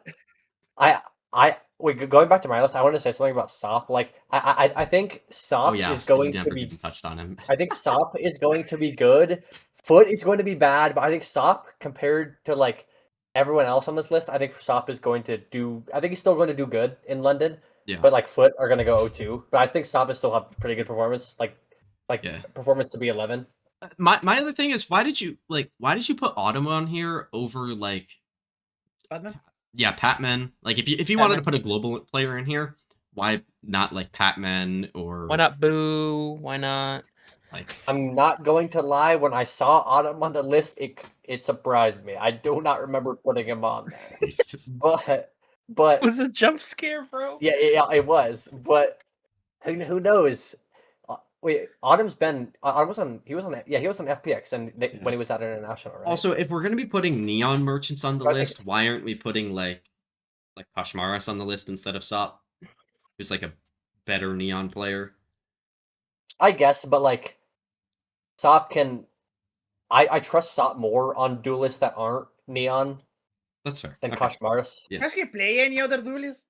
going back to my list, I wanted to say something about Sop. Like I think Sop Oh yeah, is going you to never be. even touched on him. I think Sop is going to be good. Foot is going to be bad, but I think Sop compared to like everyone else on this list, I think Sop is going to do. I think he's still going to do good in London. Yeah. But like Foot are going to go 0-2. But I think Sop is still have pretty good performance. Like Yeah. performance to be 11. My other thing is why did you put Autumn on here over like Batman? yeah, Patman. Like if you wanted to put a global player in here, why not like Patman or Why not Boo? Why not? like I'm not going to lie. When I saw Autumn on the list, it surprised me. I do not remember putting him on there. he's just But It was a jump scare, bro. yeah, it was. But who knows? Wait, Autumn's been. Autumn was on. He was on FPX and when he was at international, right? Also, if we're gonna be putting neon merchants on the I think- list, why aren't we putting like Kashmaras on the list instead of Sop? Who's like a better neon player? I guess, but like, Sop can. I trust Sop more on duelists that aren't neon That's fair. than Okay. Kashmaris. Yeah. Does he play any other duelists?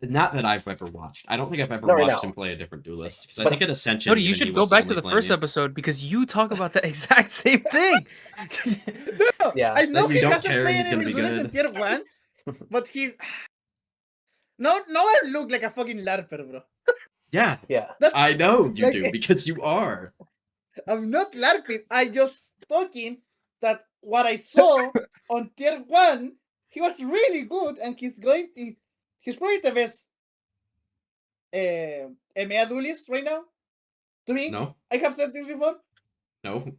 Not that I've ever watched. I don't think I've ever No, watched no. him play a different duelist because I But- think at Ascension. Cody, you even he should go was back to only the first playing it. episode because you talk about the exact same thing. No, Yeah. I know Then you he don't hasn't care played he's any gonna be duelists in good. tier 1, but he's... No, I look like a fucking LARPer, bro. Yeah, Yeah. I know you Like- do because you are. I'm not LARPing. I just talking that what I saw on tier 1, he was really good, and he's probably the best EMEA duelist right now. To me, No, I have said this before. no.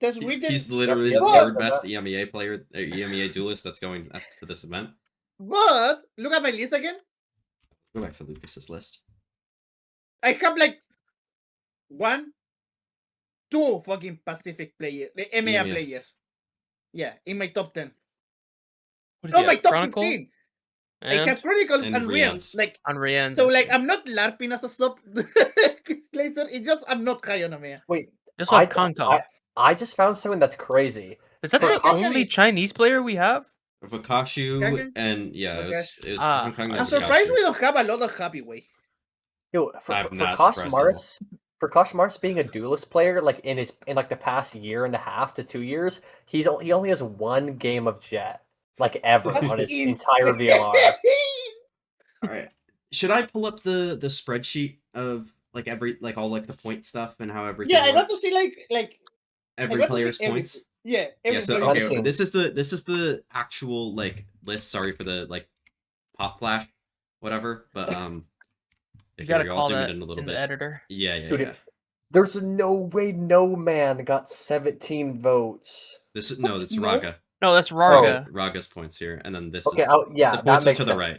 That's He's, written, he's literally Yep, the yep. third best EMEA player, EMEA duelist that's going to this event. but look at my list again. Go back to Lucas's list. I have like 1, 2 fucking Pacific players, the EMEA EMEA. players. Yeah, in my top 10. What is No, he, my a top Chronicle? 15. I And have Chronicles And and Realms. Rians. Like, on Rian's. so like I'm not LARPing as a stop placer. It's just I'm not high on EMEA. Wait. just like Kong. I just found something that's crazy. Is that for the Kong only is- Chinese player we have? Kage? Vakashu and yeah, it was Ah, Hong Kong I'm and surprised Vakashu. we don't have a lot of Happy Way. Yo, I'm not surprised at all. For Kashmaris being a duelist player, like in like the past year and a half to 2 years, he only has 1 game of Jet, like ever That's on his insane. entire VLR. All right, should I pull up the spreadsheet of like all like the point stuff and how everything? Yeah, I want works? to see like Every I want to player's see points. everything. Yeah, Yeah, so everybody. Honestly- okay, this is the actual like list. Sorry for the like pop flash, whatever. But You here gotta we go, I'll call zoom that it in a little in the bit. editor. Yeah. Dude, There's no way no man got 17 votes. This is No. Raga. No, that's Rarga. Raga's points here, and then this Okay, is yeah, the that points are makes to the sense. right.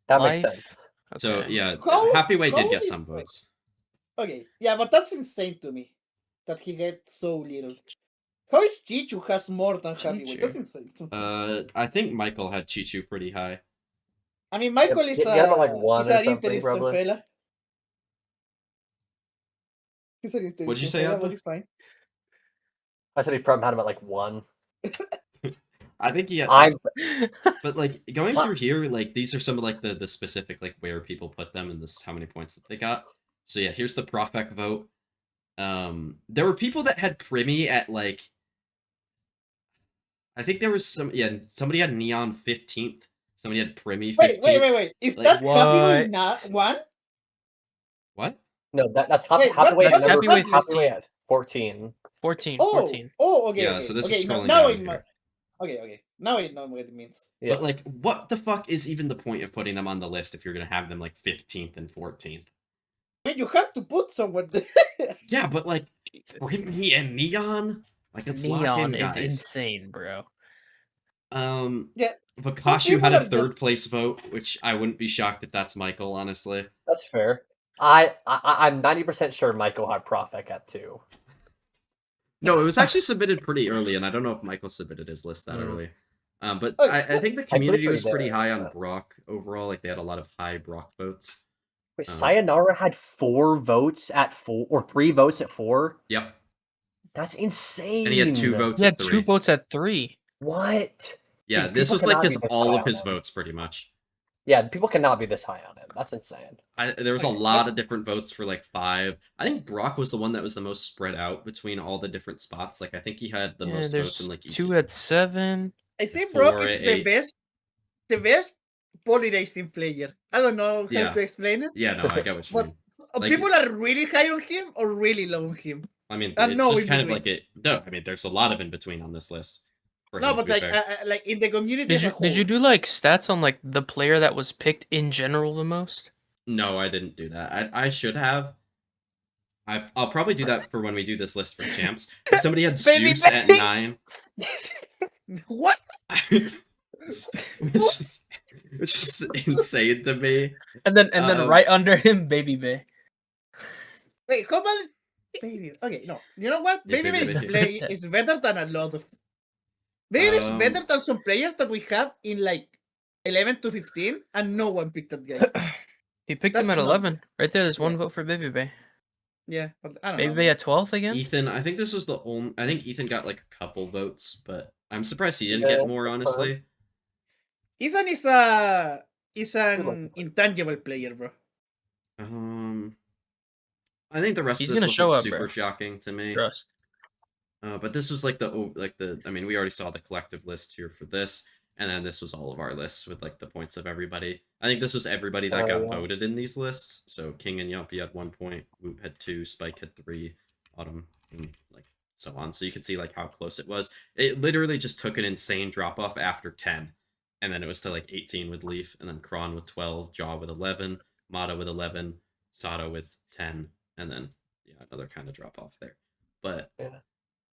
That makes Life. sense. So Okay. yeah, How- Happy Way how did get is- some votes. Okay, yeah, but that's insane to me that he gets so little. How is Chichu has more than Happy Way? Chichu. That's insane. To me. I think Michael had Chichu pretty high. I mean, Michael is he had about, like, 1 he's or an something, interesting probably. fella. He's an interesting What'd you say, fella, Adba? but he's fine. I said he probably had him at like 1. I think he had, I'm but like going through here, like these are some of like the specific like where people put them and this is how many points that they got. So yeah, here's the Profec vote. There were people that had Primmie at like, I think there was somebody had Neon 15th. Somebody had Primmie 15th. Wait. Is Like, that Happy Way what? not one? What? no, that's Happy Wait, what- Way what's number Happy Way Happy Way at 14. 14. Oh, 14. okay. Yeah, okay. so this okay, is no- scrolling now down I know. here. Okay. Now I know what it means. Yeah. But like, what the fuck is even the point of putting them on the list if you're gonna have them like 15th and 14th? I mean, you have to put someone there. Yeah, but like Jesus. Primmie and Neon, like it's lock in, Neon is guys. insane, bro. Yeah. Vakashu people had a are third just- place vote, which I wouldn't be shocked if that's Michael, honestly. That's fair. I'm 90% sure Michael had Profek at 2. No, it was actually submitted pretty early, and I don't know if Michael submitted his list that Mm. early. But Oh, I think the I community believe was pretty there, high on yeah. Brock overall. Like they had a lot of high Brock votes. Wait, Sayonara had 4 votes at 4, or 3 votes at 4? Yep, That's insane. and he had 2 votes He at had 3. 2 votes at 3. What? Yeah, Dude, this people was like cannot his be this all high of on his him. votes, pretty much. Yeah, people cannot be this high on him. That's insane. There was a Okay, lot of different votes for like 5. I think Brock was the one that was the most spread out between all the different spots. Like I think he had the Yeah, most votes there's in like each. 2 at 7. I think 4 Brock is at the 8. best polyracing player. I don't know how Yeah. to explain it. Yeah, no, I get what you But mean. Like- people are really high on him or really low on him. I mean, And it's no just in kind of between. like it. No, I mean, there's a lot of in between on this list. for No, him, to but be like fair. like in the community Did as a you did you whole. do like stats on like the player that was picked in general the most? No, I didn't do that. I should have. I'll probably do that for when we do this list for champs. If somebody had Baby, Zeus at baby. 9. What? which is insane to me. And then right under him, Baby Bay. Wait, come on. Baby. Okay, no. You know what? Yeah, Baby Baby is Bay. play is better than a lot of. Baby is Um, better than some players that we have in like 11 to 15, and no one picked that guy. He picked him That's at not- 11. Right there, there's one Yeah. vote for Baby Bay. Yeah, but I don't Baby know. Bay at 12th again? Ethan, I think this was the only. I think Ethan got like a couple votes, but I'm surprised he didn't Yeah, get more. Honestly, Ethan is an intangible player, bro. I think the rest He's of this gonna was show up, super bro. shocking to me. Trust. But this was like the. I mean, we already saw the collective list here for this, and then this was all of our lists with like the points of everybody. I think this was everybody that got yeah. voted in these lists. So King and Yumpy had 1 point, Woot had 2, Spike had 3, Autumn, and like so on. So you could see like how close it was. It literally just took an insane drop off after 10, and then it was to like 18 with Leaf, and then Kron with 12, Jaw with 11, Mata with 11, Sato with 10, and then yeah, another kind of drop off there. But Yeah.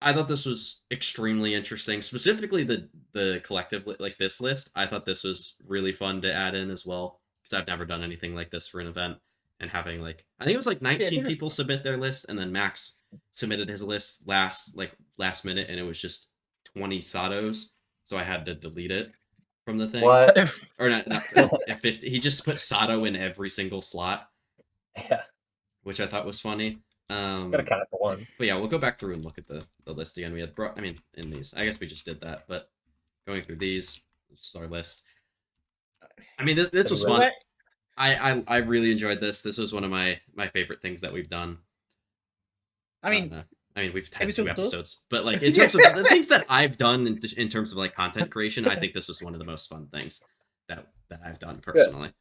I thought this was extremely interesting, specifically the collective like this list. I thought this was really fun to add in as well because I've never done anything like this for an event, and having like I think it was like 19 this is- people submit their list, and then Max submitted his list last minute, and it was just 20 Satos, so I had to delete it from the thing. What? Or not 50. He just put Sato in every single slot, Yeah, which I thought was funny. gotta count it for one. But yeah, we'll go back through and look at the list again. We had in these. I guess we just did that, but going through these, this is our list. I mean, this was fun. What? I really enjoyed this. This was one of my favorite things that we've done. I mean, We've had episode 2 two? episodes, but like in terms of the things that I've done in terms of like content creation, I think this was one of the most fun things that I've done personally.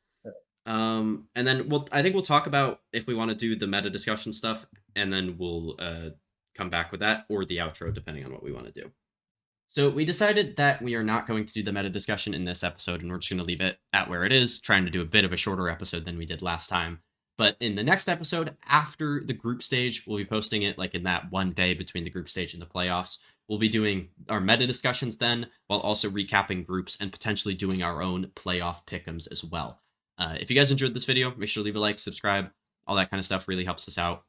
And then I think we'll talk about if we want to do the meta discussion stuff, and then we'll come back with that or the outro, depending on what we want to do. So we decided that we are not going to do the meta discussion in this episode, and we're just going to leave it at where it is, trying to do a bit of a shorter episode than we did last time. But in the next episode, after the group stage, we'll be posting it like in that one day between the group stage and the playoffs. We'll be doing our meta discussions then, while also recapping groups and potentially doing our own playoff pick'ems as well. If you guys enjoyed this video, make sure to leave a like, subscribe, all that kind of stuff really helps us out.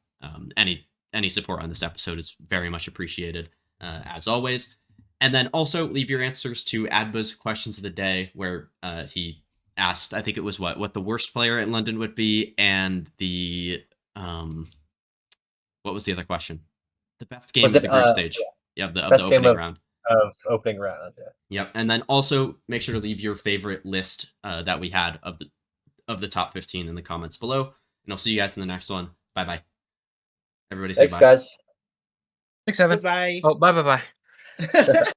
Any support on this episode is very much appreciated, as always. And then also leave your answers to Adba's questions of the day, where he asked, I think it was what the worst player in London would be, and the what was the other question? The best game of the group stage. Yeah, of the opening round. Of opening round, yeah. Yep, and then also make sure to leave your favorite list that we had of the top 15 in the comments below, and I'll see you guys in the next one. Bye bye. Everybody say Thanks, bye. guys. 6-7. goodbye. Oh, bye.